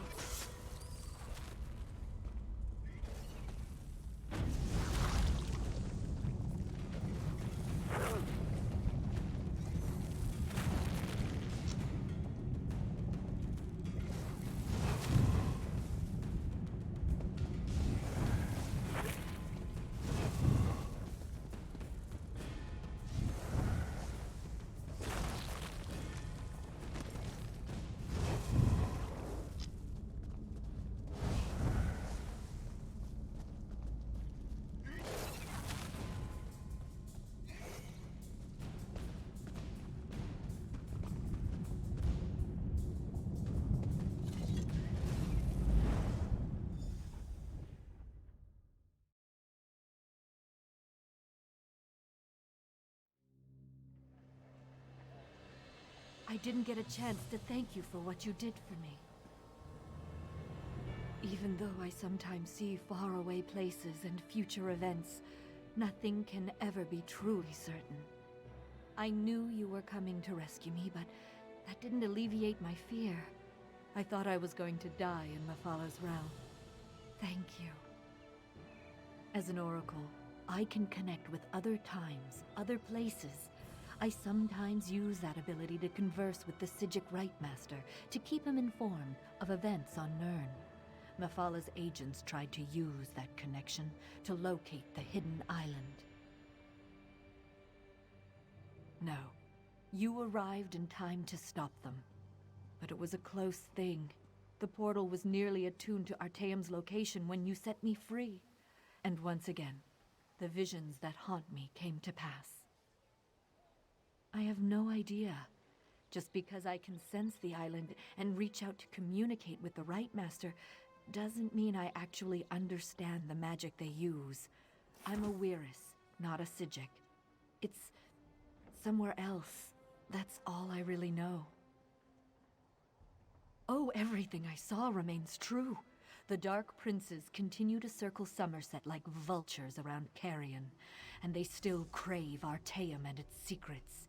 I didn't get a chance to thank you for what you did for me. Even though I sometimes see faraway places and future events, nothing can ever be truly certain. I knew you were coming to rescue me, but that didn't alleviate my fear. I thought I was going to die in Mephalah's realm. Thank you. As an oracle, I can connect with other times, other places. I sometimes use that ability to converse with the Psijic Rightmaster to keep him informed of events on Nirn. Mephalah's agents tried to use that connection to locate the hidden island. No, you arrived in time to stop them. But it was a close thing. The portal was nearly attuned to Artaeum's location when you set me free. And once again, the visions that haunt me came to pass. I have no idea. Just because I can sense the island and reach out to communicate with the Rightmaster doesn't mean I actually understand the magic they use. I'm a Weiris, not a Psijic. It's somewhere else. That's all I really know. Oh, everything I saw remains true. The Dark Princes continue to circle Somerset like vultures around Carrion, and they still crave Artaeum and its secrets.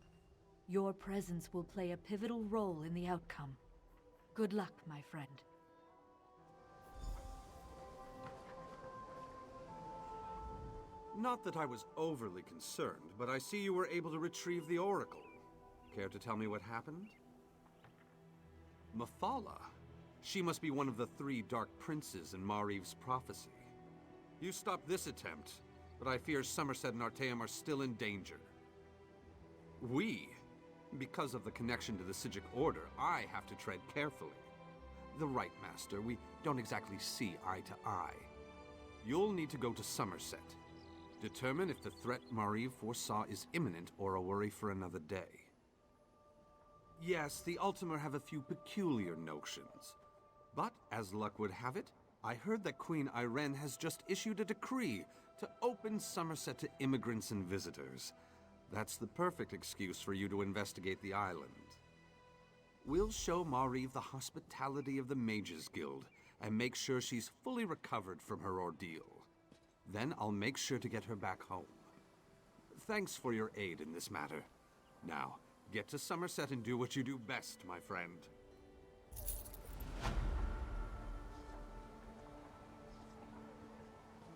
Your presence will play a pivotal role in the outcome. Good luck, my friend. Not that I was overly concerned, but I see you were able to retrieve the Oracle. Care to tell me what happened? Mephalah? She must be one of the 3 Dark Princes in Mariv's prophecy. You stopped this attempt, but I fear Somerset and Artaeum are still in danger. Because of the connection to the Psijic Order, I have to tread carefully. The Rightmaster, we don't exactly see eye to eye. You'll need to go to Somerset. Determine if the threat Mariv foresaw is imminent or a worry for another day. Yes, the Ultimar have a few peculiar notions. But, as luck would have it, I heard that Queen Irene has just issued a decree to open Somerset to immigrants and visitors. That's the perfect excuse for you to investigate the island. We'll show Mariv the hospitality of the Mages Guild and make sure she's fully recovered from her ordeal. Then I'll make sure to get her back home. Thanks for your aid in this matter. Now, get to Somerset and do what you do best, my friend.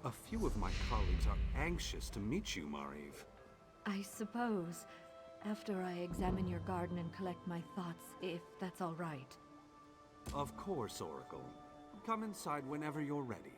A few of my colleagues are anxious to meet you, Mariv. I suppose, after I examine your garden and collect my thoughts, if that's all right. Of course, Oracle. Come inside whenever you're ready.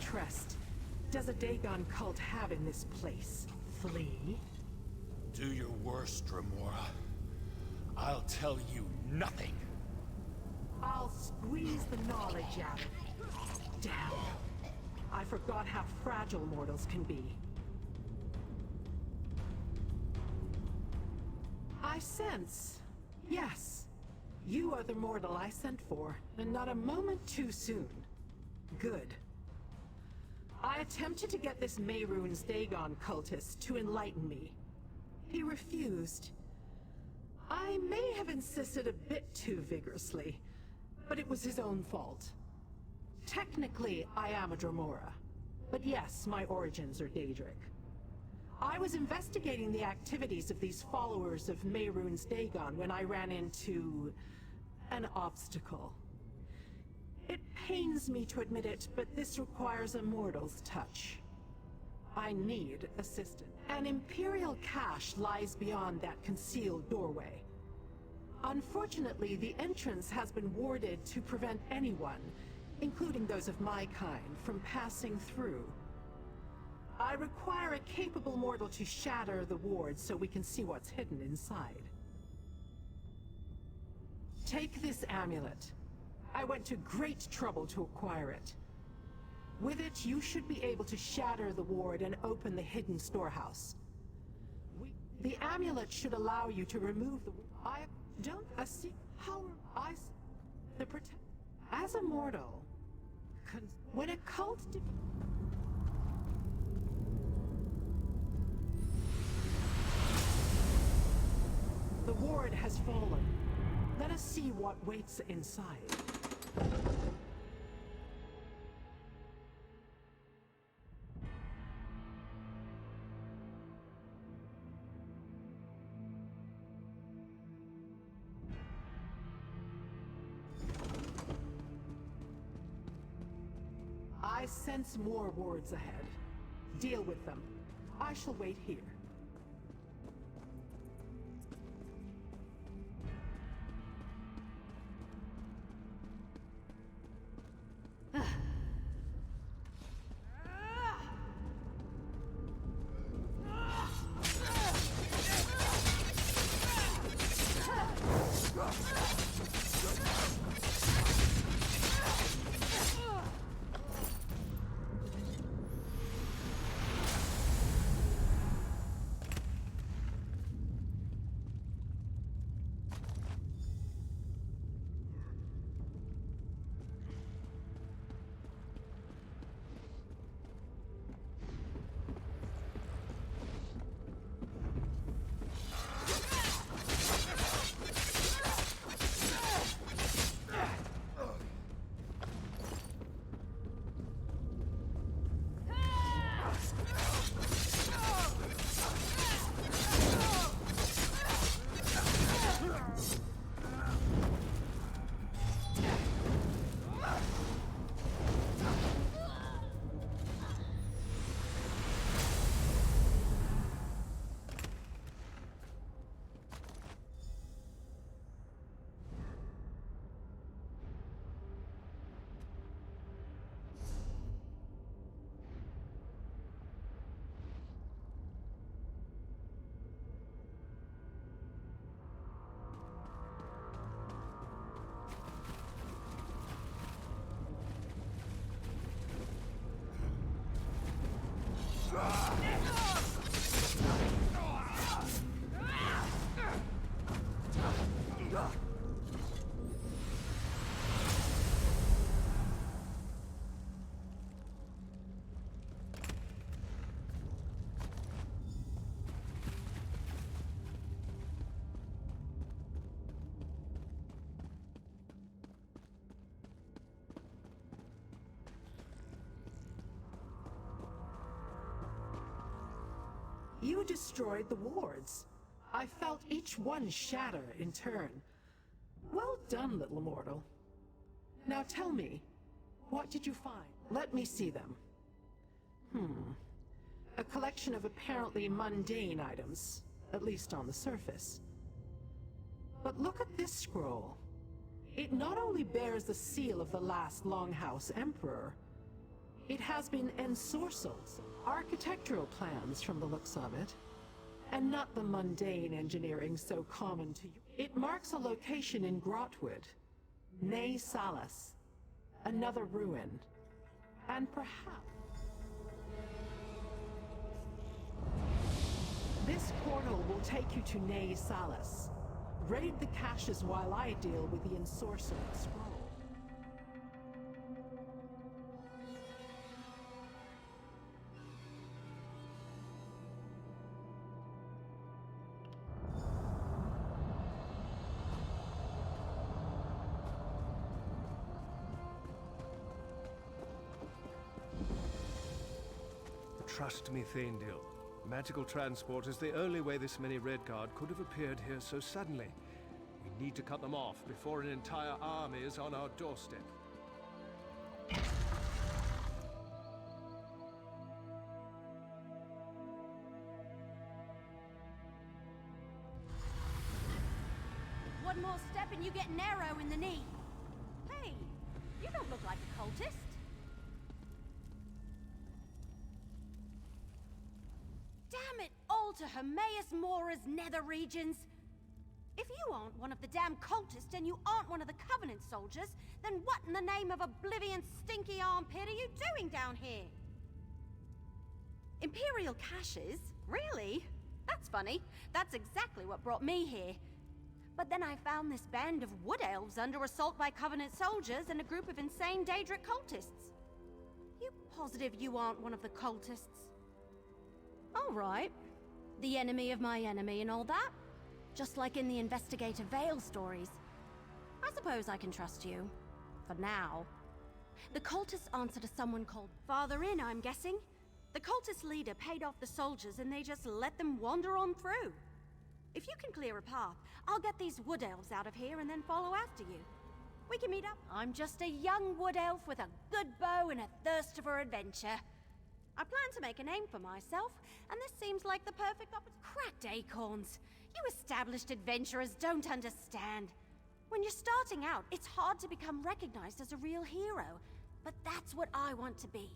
interest does a Dagon cult have in this place? Flee? Do your worst, Remora. I'll tell you nothing. I'll squeeze the knowledge out of it. Damn. I forgot how fragile mortals can be. I sense. Yes. You are the mortal I sent for, and not a moment too soon. Good. I attempted to get this Mehrunes Dagon cultist to enlighten me. He refused. I may have insisted a bit too vigorously, but it was his own fault. Technically, I am a Dromora, but yes, my origins are Daedric. I was investigating the activities of these followers of Mehrunes Dagon when I ran into an obstacle. It pains me to admit it, but this requires a mortal's touch. I need assistance. An Imperial cache lies beyond that concealed doorway. Unfortunately, the entrance has been warded to prevent anyone, including those of my kind, from passing through. I require a capable mortal to shatter the ward so we can see what's hidden inside. Take this amulet. I went to great trouble to acquire it. With it, you should be able to shatter the ward and open the hidden storehouse. The amulet should allow you to remove the... I don't see how the protect... As a mortal, when a cult... The ward has fallen. Let us see what waits inside. I sense more wards ahead. Deal with them. I shall wait here. You destroyed the wards. I felt each one shatter in turn. Well done, little mortal. Now tell me, what did you find? Let me see them. A collection of apparently mundane items, at least on the surface. But look at this scroll. It not only bears the seal of the last Longhouse Emperor, It has been ensorcelled. Architectural plans from the looks of it. And not the mundane engineering so common to you. It marks a location in Grotwood. Ne Salas. Another ruin. And perhaps... This portal will take you to Ne Salas. Raid the caches while I deal with the ensorcelled scroll. Trust me, Thaindil. Magical transport is the only way this many Redguard could have appeared here so suddenly. We need to cut them off before an entire army is on our doorstep. One more step and you get an arrow in the knee. Hey, you don't look like a cultist. Damn it all to Hermaeus Mora's nether regions! If you aren't one of the damn cultists and you aren't one of the Covenant soldiers, then what in the name of Oblivion's stinky armpit are you doing down here? Imperial caches? Really? That's funny. That's exactly what brought me here. But then I found this band of wood elves under assault by Covenant soldiers and a group of insane Daedric cultists. You positive you aren't one of the cultists? All right. The enemy of my enemy and all that. Just like in the Investigator Vale stories. I suppose I can trust you. For now. The cultists answer to someone called Father Inn, I'm guessing. The cultist leader paid off the soldiers and they just let them wander on through. If you can clear a path, I'll get these wood elves out of here and then follow after you. We can meet up. I'm just a young wood elf with a good bow and a thirst for adventure. I plan to make a name for myself, and this seems like the perfect opportunity. Cracked acorns! You established adventurers don't understand. When you're starting out, it's hard to become recognized as a real hero. But that's what I want to be.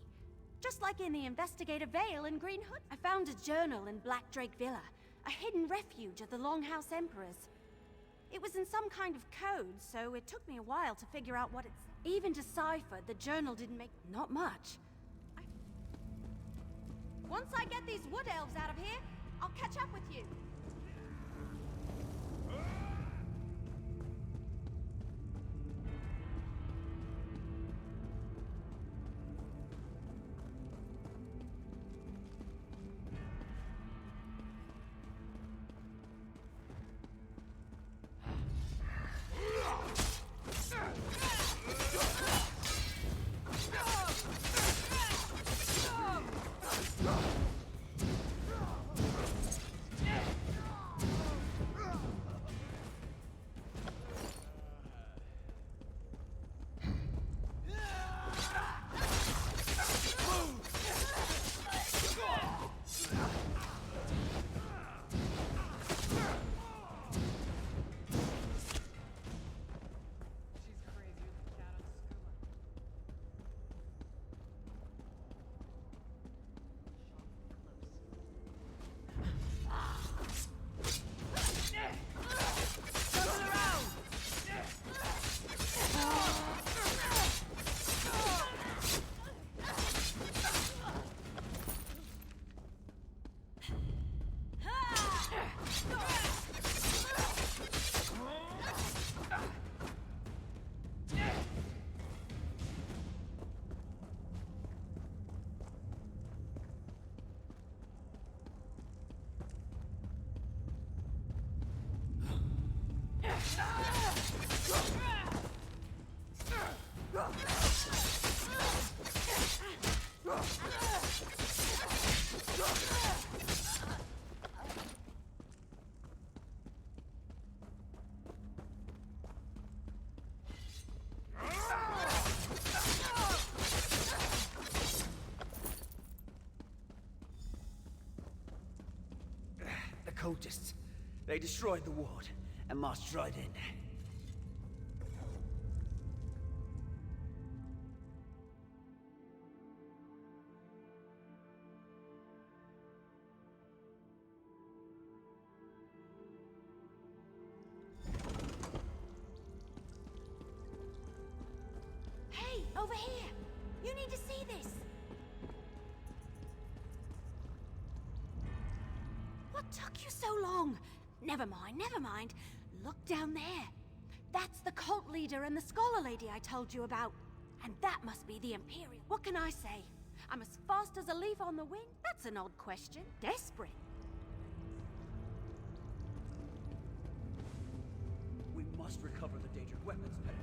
Just like in the Investigator Vale in Green Hood. I found a journal in Black Drake Villa, a hidden refuge of the Longhouse Emperors. It was in some kind of code, so it took me a while to figure out what it's... Even deciphered, the journal didn't make... not much. Once I get these wood elves out of here, I'll catch up with you. The cultists. They destroyed the ward and marched right in. Over here! You need to see this! What took you so long? Never mind, never mind. Look down there. That's the cult leader and the scholar lady I told you about. And that must be the Imperial. What can I say? I'm as fast as a leaf on the wind? That's an odd question. Desperate. We must recover the Daedric weapons, Petty.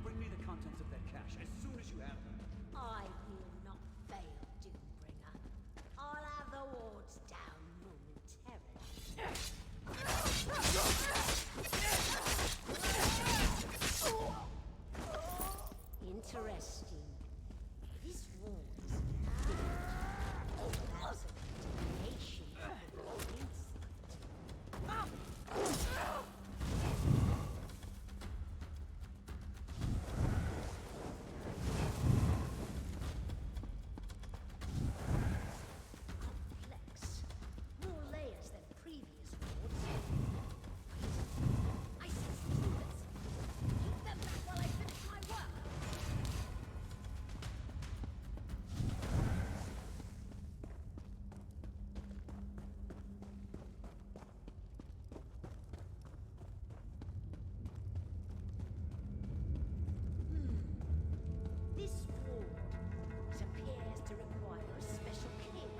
Bring me the contents of that cache as soon as you have them. I will not fail, Doombringer. I'll have the wards down momentarily. Interesting. This ward is built as a continuation of the complex. More layers than previous wards. I sense intruders. Keep them back while I finish my work. This ward appears to require a special king.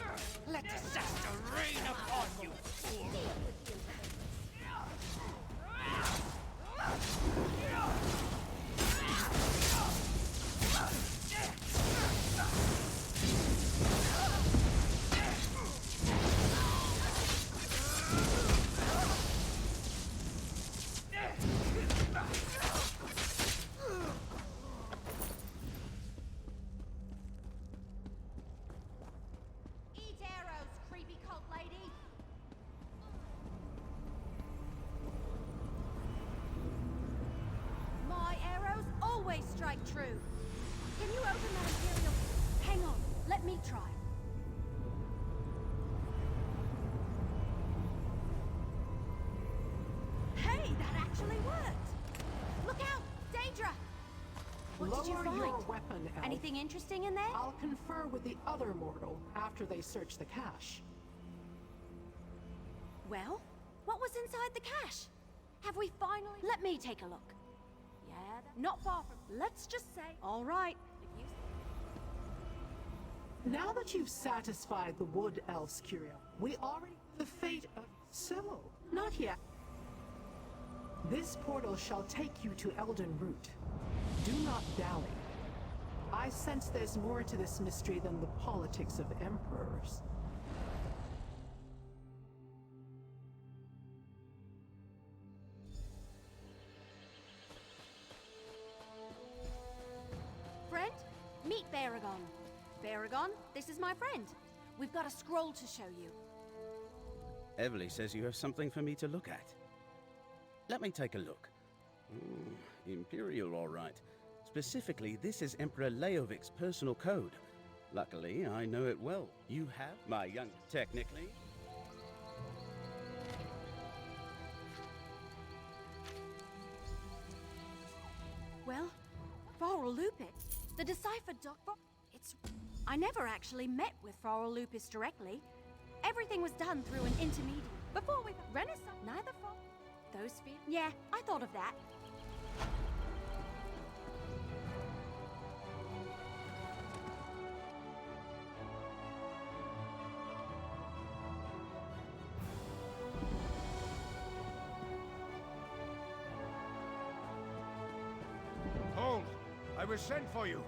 Let disaster rain upon you, fool! Eat arrows, creepy cult lady! My arrows always strike true. Can you open that Imperial? Hang on, let me try. Hey, that actually worked! Look out, Daedra! What did you Lower find? your weapon, Elf. Anything interesting in there? I'll confer with the other mortal after they search the cache. Well, what was inside the cache? Have we finally... Let me take a look. Yeah, not far from... Let's just say... All right. If you... Now that you've satisfied the Wood Elf's curiosity, we already... The fate of... So, not yet. This portal shall take you to Elden Root. Do not dally. I sense there's more to this mystery than the politics of emperors. Friend, meet Baragon. Baragon, this is my friend. We've got a scroll to show you. Everly says you have something for me to look at. Let me take a look. Imperial, all right. Specifically, this is Emperor Leovic's personal code. Luckily, I know it well. You have my young... Technically... Well, Farrell Lupus, the deciphered doctor. It's... I never actually met with Farrell Lupus directly. Everything was done through an intermediary. Before we... Renaissance... Neither from... Those feelings? Yeah, I thought of that. Hold! I was sent for you!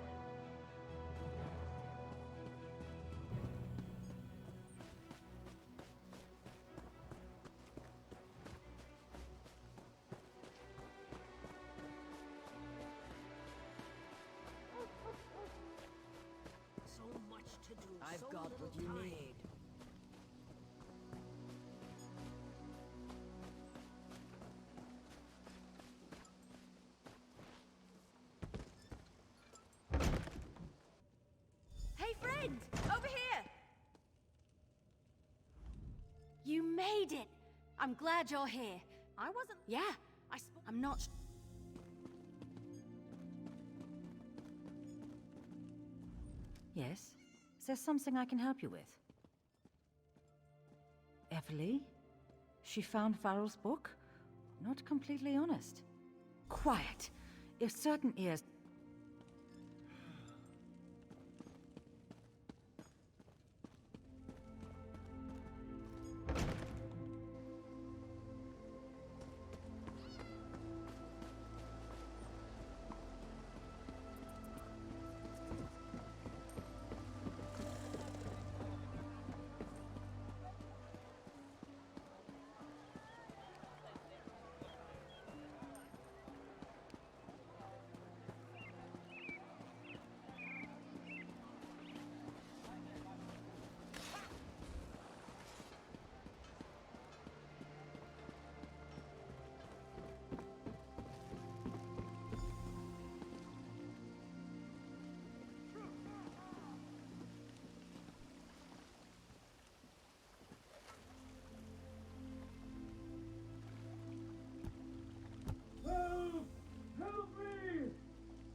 So much to do. I've so got little what you time. need. Hey, friend! Over here! You made it! I'm glad you're here. I wasn't... Yeah, I'm not... Yes? Is there something I can help you with? Everly? She found Farrell's book? Not completely honest. Quiet! If certain ears...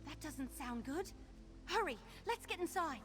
That doesn't sound good. Hurry, let's get inside.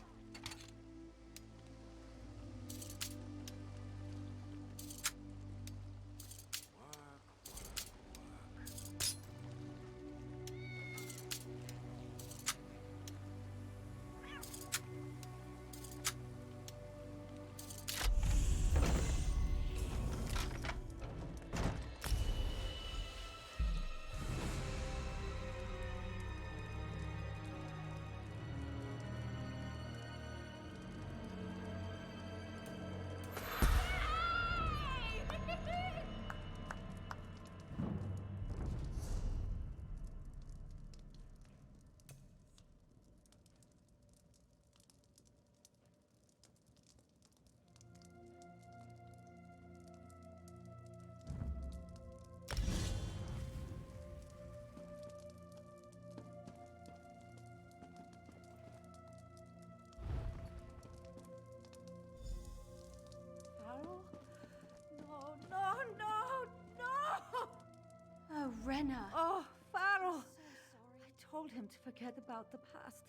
Oh, Renna. Oh, Farrell! I told him to forget about the past,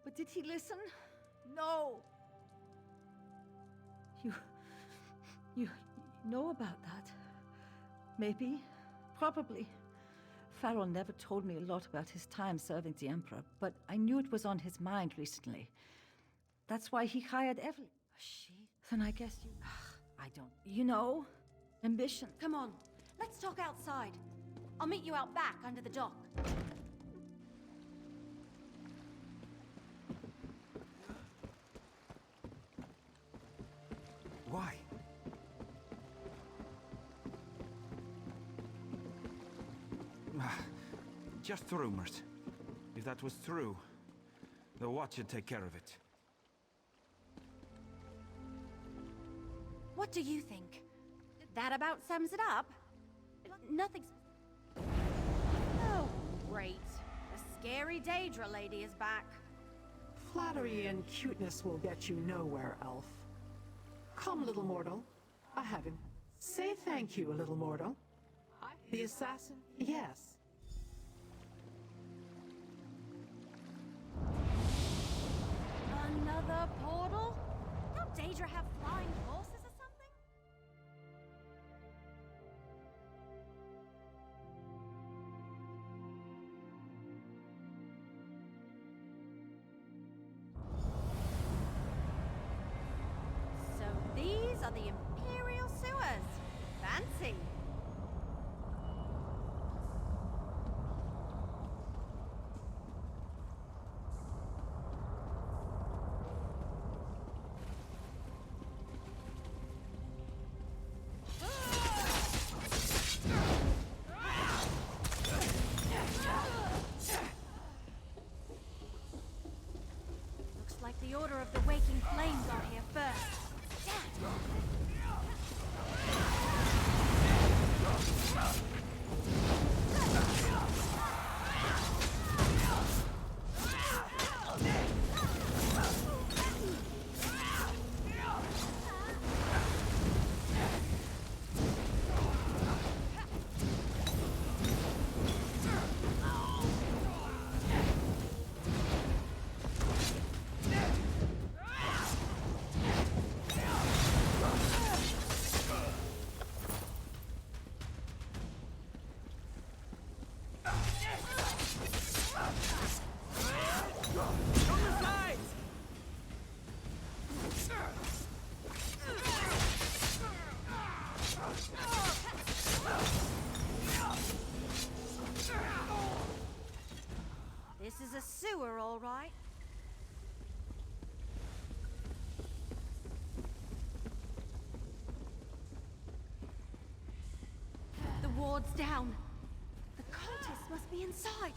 but did he listen? No! You know about that? Maybe? Probably. Farrell never told me a lot about his time serving the Emperor, but I knew it was on his mind recently. That's why he hired Evelyn. She? Then I guess you... I don't... You know, ambition. Come on, let's talk outside. I'll meet you out back under the dock. Why? Just rumors. If that was true, the Watch would take care of it. What do you think? That about sums it up? Nothing's... Oh, great. The scary Daedra lady is back. Flattery and cuteness will get you nowhere, Elf. Come, little mortal. I have him. Say thank you, little mortal. The assassin? Yes. Another portal? Don't Daedra have flying horses or something? So these are the Imperial sewers. Fancy. Like the Order of the Waking Flame got here first. right? The ward's down. The cultists must be inside.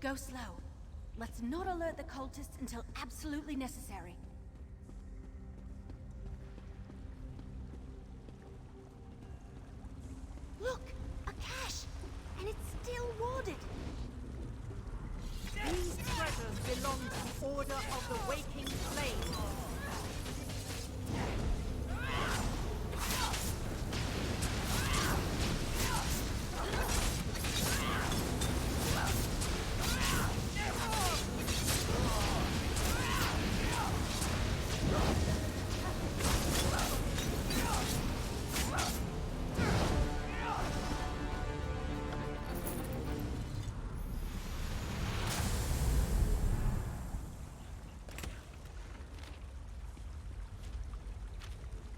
Go slow. Let's not alert the cultists until absolutely necessary. Look! A cache! And it's still warded! These treasures belong to the Order of the Waking Flame.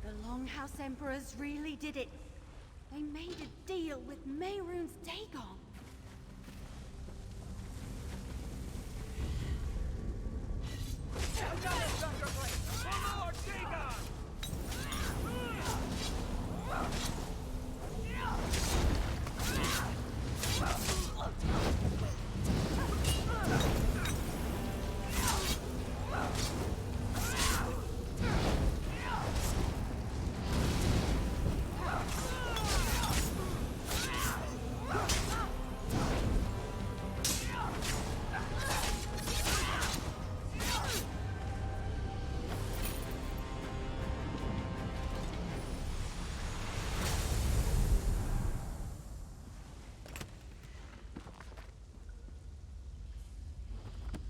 The Longhouse Emperors really did it. They made a deal with Mehrunes Dagon. Another sacrifice! For Lord Dagon!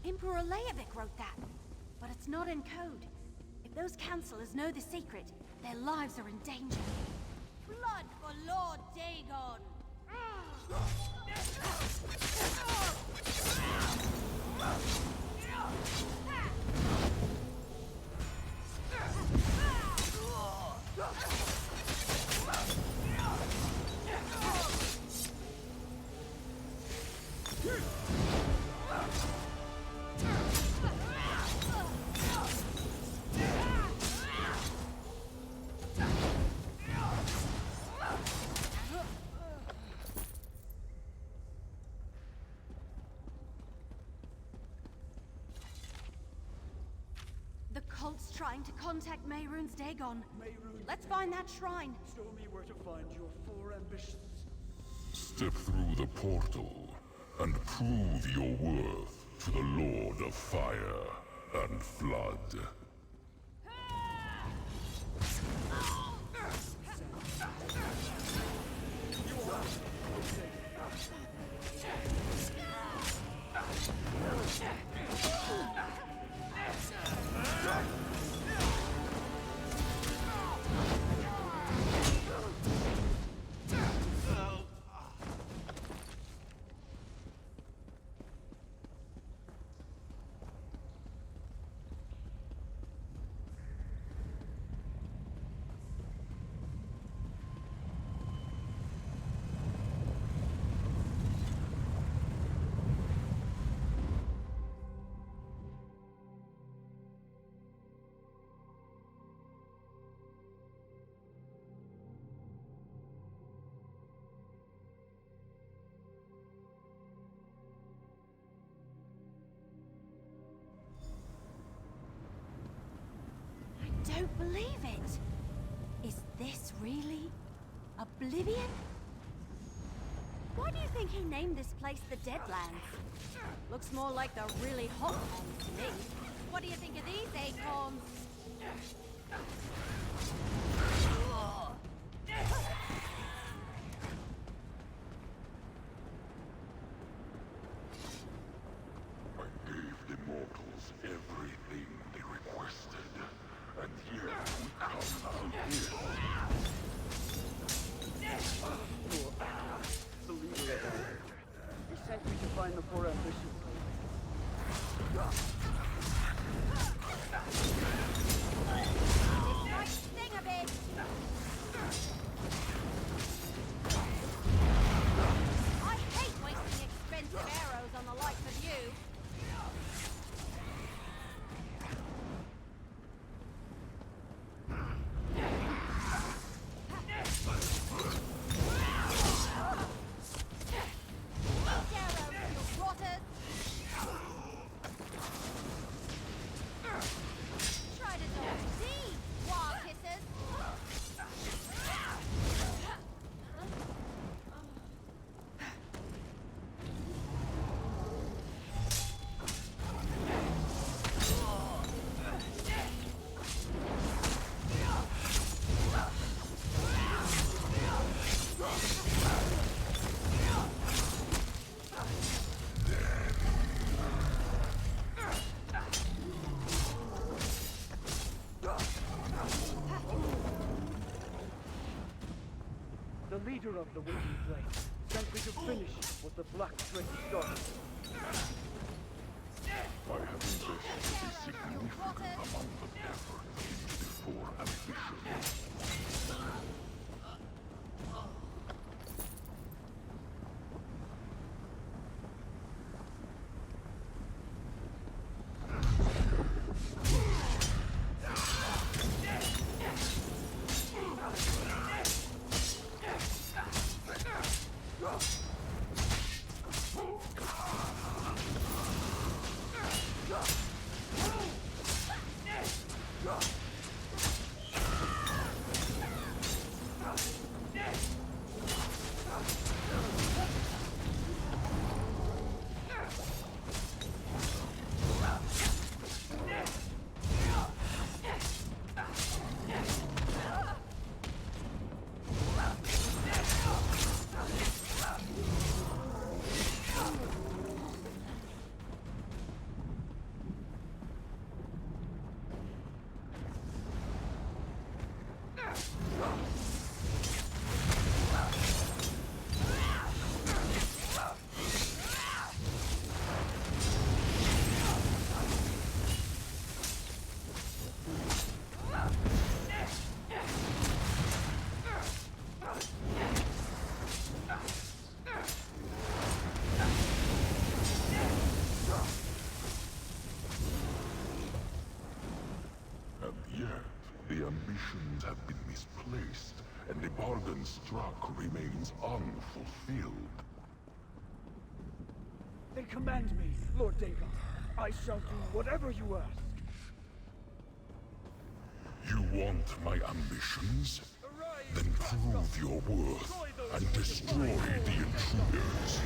Emperor Leovic wrote that, but it's not in code. If those counselors know the secret, their lives are in danger. Blood for Lord Dagon! The cult's trying to contact Mehrunes Dagon. Let's find that shrine. Show me where to find your 4 ambitions. Step through the portal and prove your worth to the Lord of Fire and Flood. Don't believe it. Is this really Oblivion? Why do you think he named this place the Deadlands? Looks more like the really hot lands to me. What do you think of these acorns? I gave the mortals everything they requested. The leader of the Waiting Flame sent me to finish what the Black Drake started. I have invested a significant amount of effort into the four ambitions. The ambitions have been misplaced, and the bargain struck remains unfulfilled. Then command me, Lord Dagon. I shall do whatever you ask. You want my ambitions? Then prove your worth and destroy the intruders.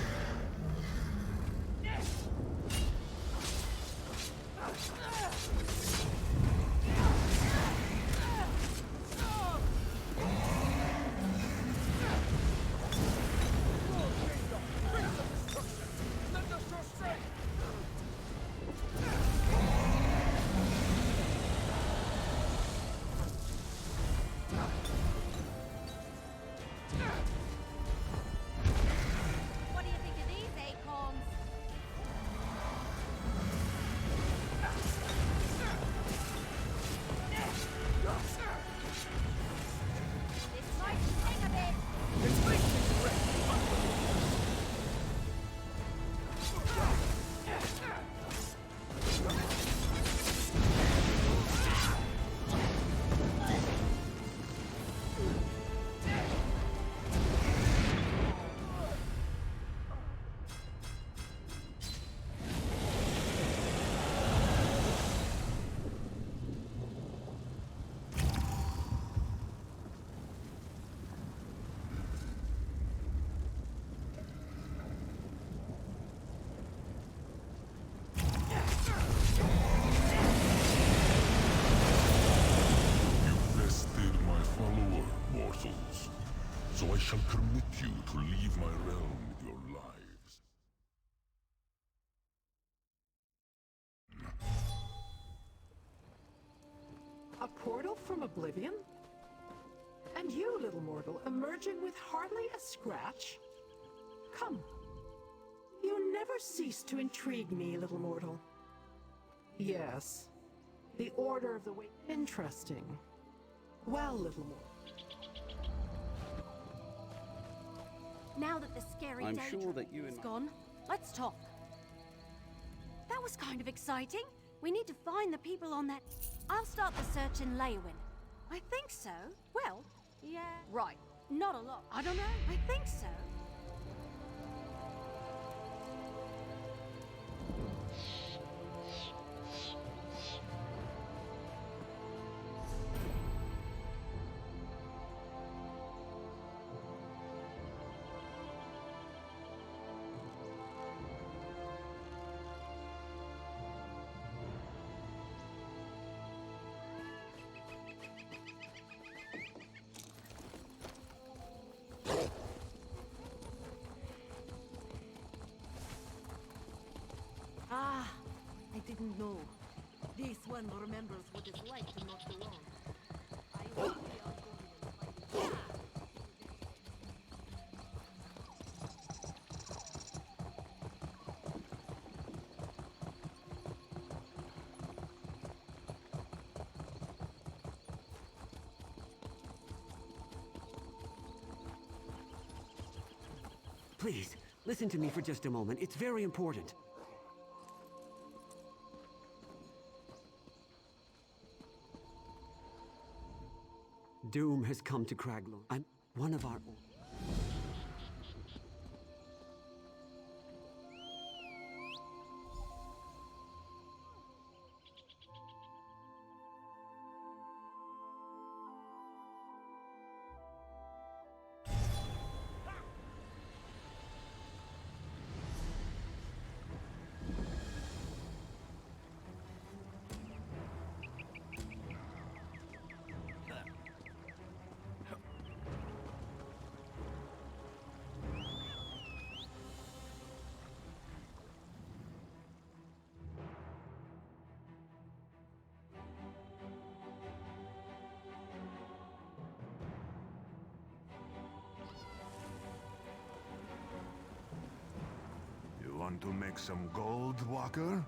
What do you think of these acorns? This might sting a bit. So I shall permit you to leave my realm with your lives. A portal from oblivion? And you, little mortal, emerging with hardly a scratch? Come. You never cease to intrigue me, little mortal. Yes. The Order of the Way. Interesting. Well, little mortal. Now that the scary I'm daydream sure that you is and gone, let's talk. That was kind of exciting. We need to find the people on that... I'll start the search in Leywin. I think so. Well, yeah... Right. Not a lot. I don't know. I think so. Ah, I didn't know. This one remembers what it's like to not belong. I will be outgoing and fighting. Please, listen to me for just a moment. It's very important. Doom has come to Craglorn. I'm one of our... You want to make some gold, Walker?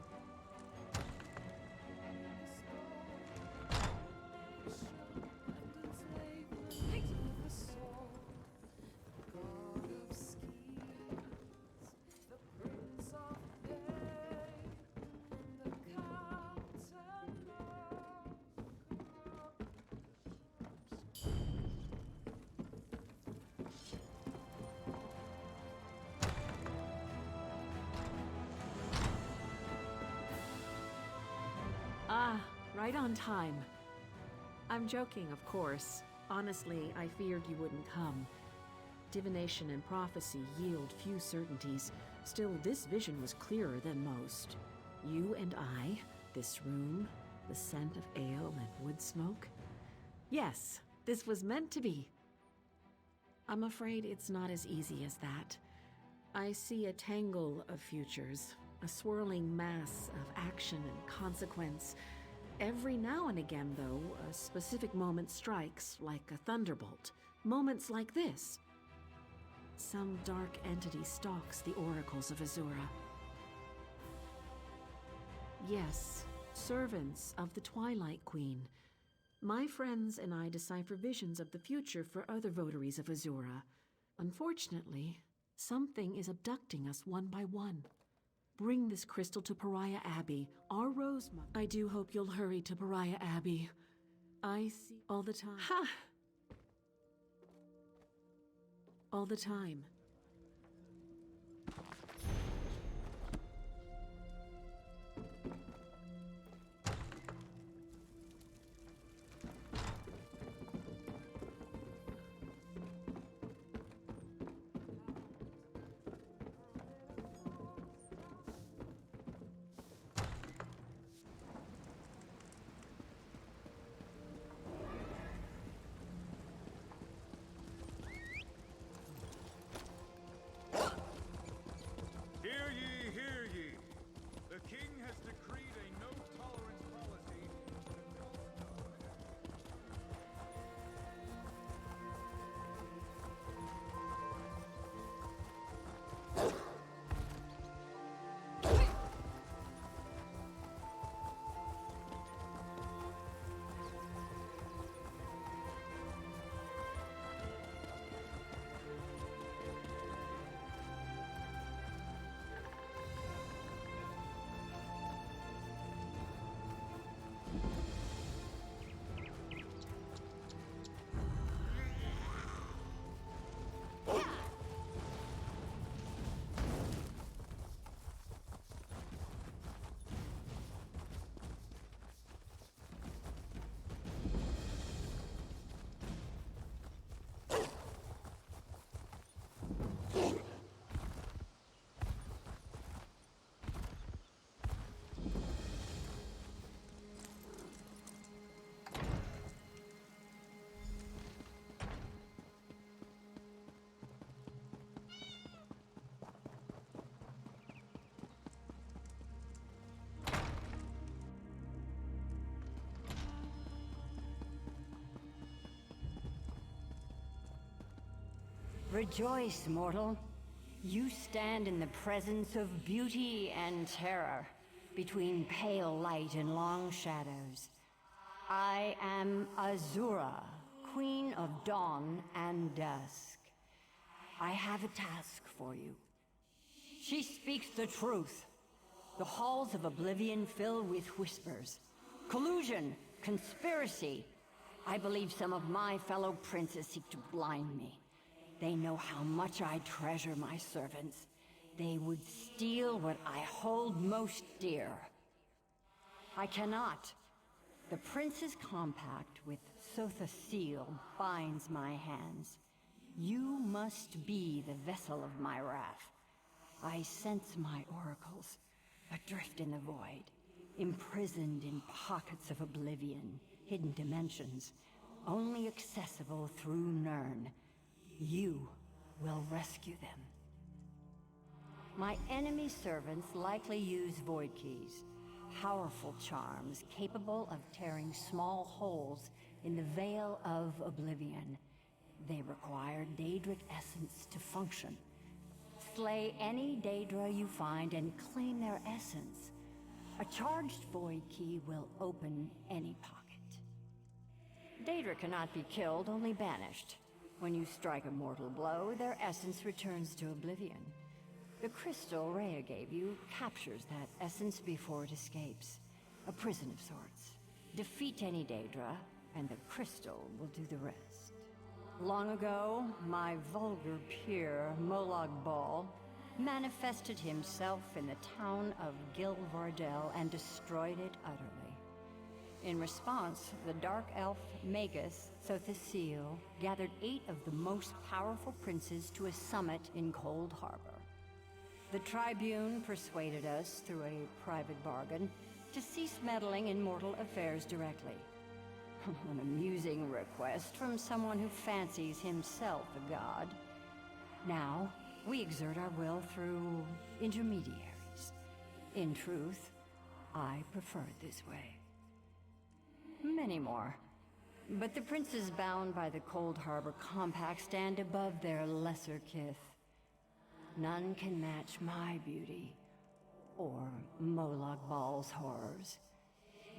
Ah, right on time. I'm joking, of course. Honestly, I feared you wouldn't come. Divination and prophecy yield few certainties. Still, this vision was clearer than most. You and I, this room, the scent of ale and wood smoke. Yes, this was meant to be. I'm afraid it's not as easy as that. I see a tangle of futures, a swirling mass of action and consequence. Every now and again, though, a specific moment strikes like a thunderbolt. Moments like this. Some dark entity stalks the oracles of Azura. Yes, servants of the Twilight Queen. My friends and I decipher visions of the future for other votaries of Azura. Unfortunately, something is abducting us one by one. Bring this crystal to Pariah Abbey, our Rosemother. I do hope you'll hurry to Pariah Abbey. I see all the time. Ha! All the time. Hear ye! The king has decreed a no-tolerance policy. Rejoice, mortal. You stand in the presence of beauty and terror, between pale light and long shadows. I am Azura, Queen of Dawn and Dusk. I have a task for you. She speaks the truth. The halls of Oblivion fill with whispers. Collusion, conspiracy. I believe some of my fellow princes seek to blind me. They know how much I treasure my servants. They would steal what I hold most dear. I cannot. The prince's compact with Sotha Seal binds my hands. You must be the vessel of my wrath. I sense my oracles, adrift in the void, imprisoned in pockets of oblivion, hidden dimensions, only accessible through Nirn. You will rescue them. My enemy servants likely use void keys, powerful charms capable of tearing small holes in the veil of oblivion. They require Daedric essence to function. Slay any Daedra you find and claim their essence. A charged void key will open any pocket. Daedra cannot be killed, only banished. When you strike a mortal blow, their essence returns to oblivion. The crystal Rhea gave you captures that essence before it escapes. A prison of sorts. Defeat any Daedra, and the crystal will do the rest. Long ago, my vulgar peer, Molag Bal, manifested himself in the town of Gilvardel and destroyed it utterly. In response, the Dark Elf Magus Sothasil gathered 8 of the most powerful princes to a summit in Cold Harbor. The Tribune persuaded us, through a private bargain, to cease meddling in mortal affairs directly. An amusing request from someone who fancies himself a god. Now, we exert our will through intermediaries. In truth, I prefer it this way. Many more. But the princes bound by the Cold Harbor Compact stand above their lesser kith. None can match my beauty, or Molag Bal's horrors.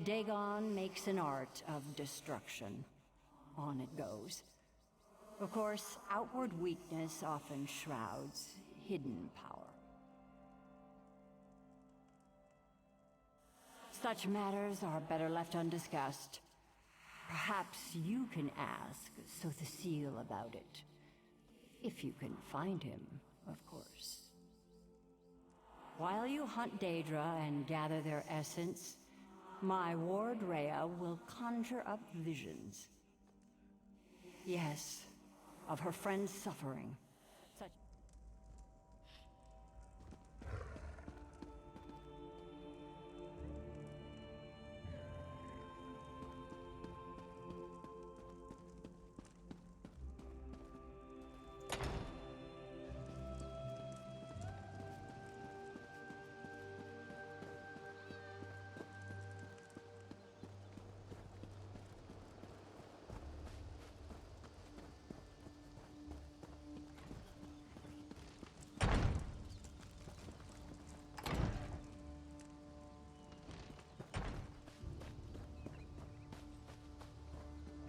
Dagon makes an art of destruction. On it goes. Of course, outward weakness often shrouds hidden power. Such matters are better left undiscussed. Perhaps you can ask Sothasil about it. If you can find him, of course. While you hunt Daedra and gather their essence, my ward Rhea will conjure up visions. Yes, of her friend's suffering. Such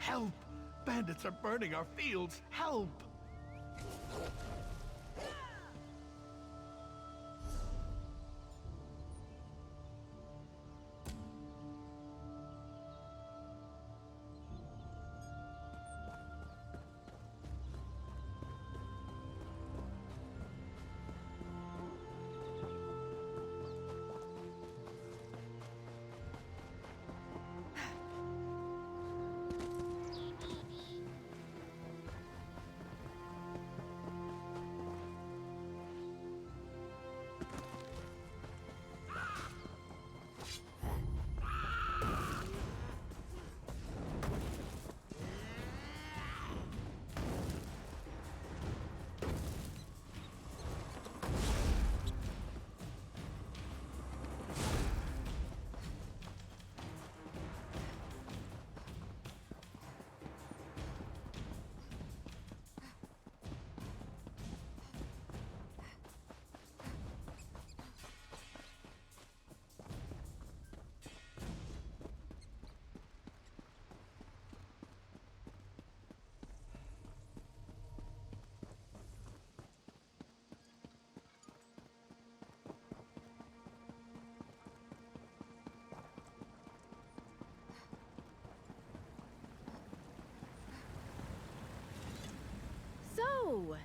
Help! Bandits are burning our fields! Help!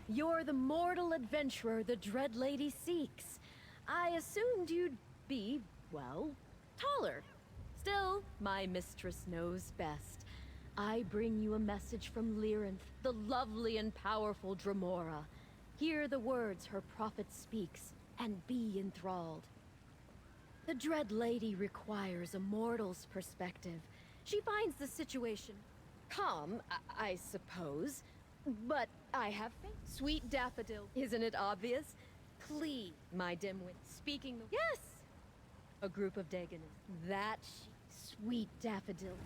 You're the mortal adventurer the Dread Lady seeks. I assumed you'd be, well, taller. Still, my mistress knows best. I bring you a message from Lyranth, the lovely and powerful Dremora. Hear the words her prophet speaks, and be enthralled. The Dread Lady requires a mortal's perspective. She finds the situation calm, I suppose. But I have faith. Sweet daffodil, isn't it obvious? Please, my dimwit, speaking the— Yes! A group of Dagonets. That sweet daffodil.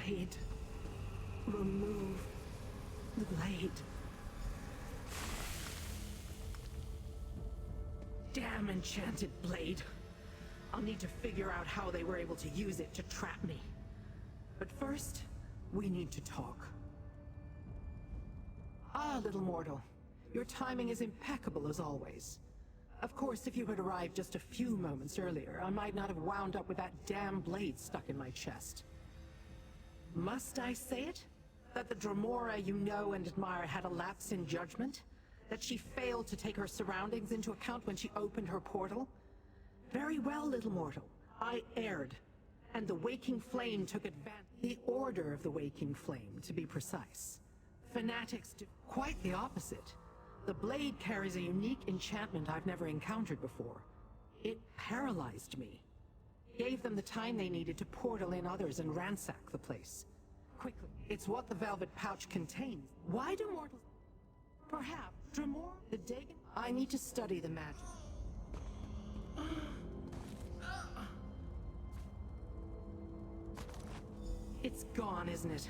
Blade. Remove the blade. Damn enchanted blade. I'll need to figure out how they were able to use it to trap me. But first, we need to talk. Ah, little mortal. Your timing is impeccable as always. Of course, if you had arrived just a few moments earlier, I might not have wound up with that damn blade stuck in my chest. Must I say it? That the Dremora you know and admire had a lapse in judgment? That she failed to take her surroundings into account when she opened her portal? Very well, little mortal. I erred. And the Waking Flame took advantage. The Order of the Waking Flame, to be precise. Fanatics do quite the opposite. The blade carries a unique enchantment I've never encountered before. It paralyzed me. Gave them the time they needed to portal in others and ransack the place. Quickly, it's what the velvet pouch contains. Why do mortals... Perhaps Dremora, the Dagon... I need to study the magic. It's gone, isn't it?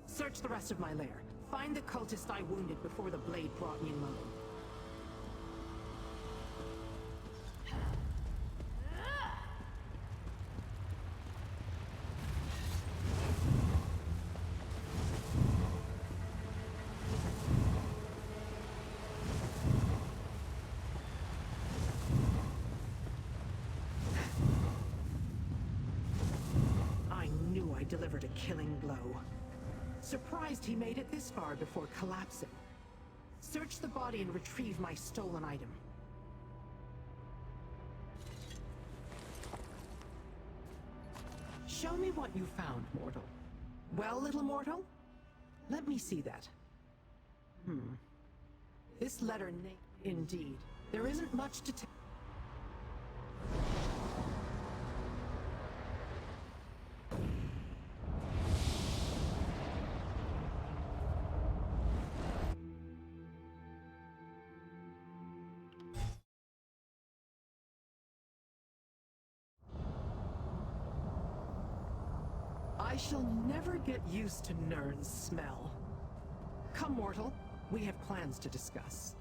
Search the rest of my lair. Find the cultist I wounded before the blade brought me alone. Delivered a killing blow. Surprised he made it this far before collapsing. Search the body and retrieve my stolen item. Show me what you found, mortal. Well, little mortal? Let me see that. This letter, indeed. There isn't much to tell. I shall never get used to Nirn's smell. Come, mortal. We have plans to discuss.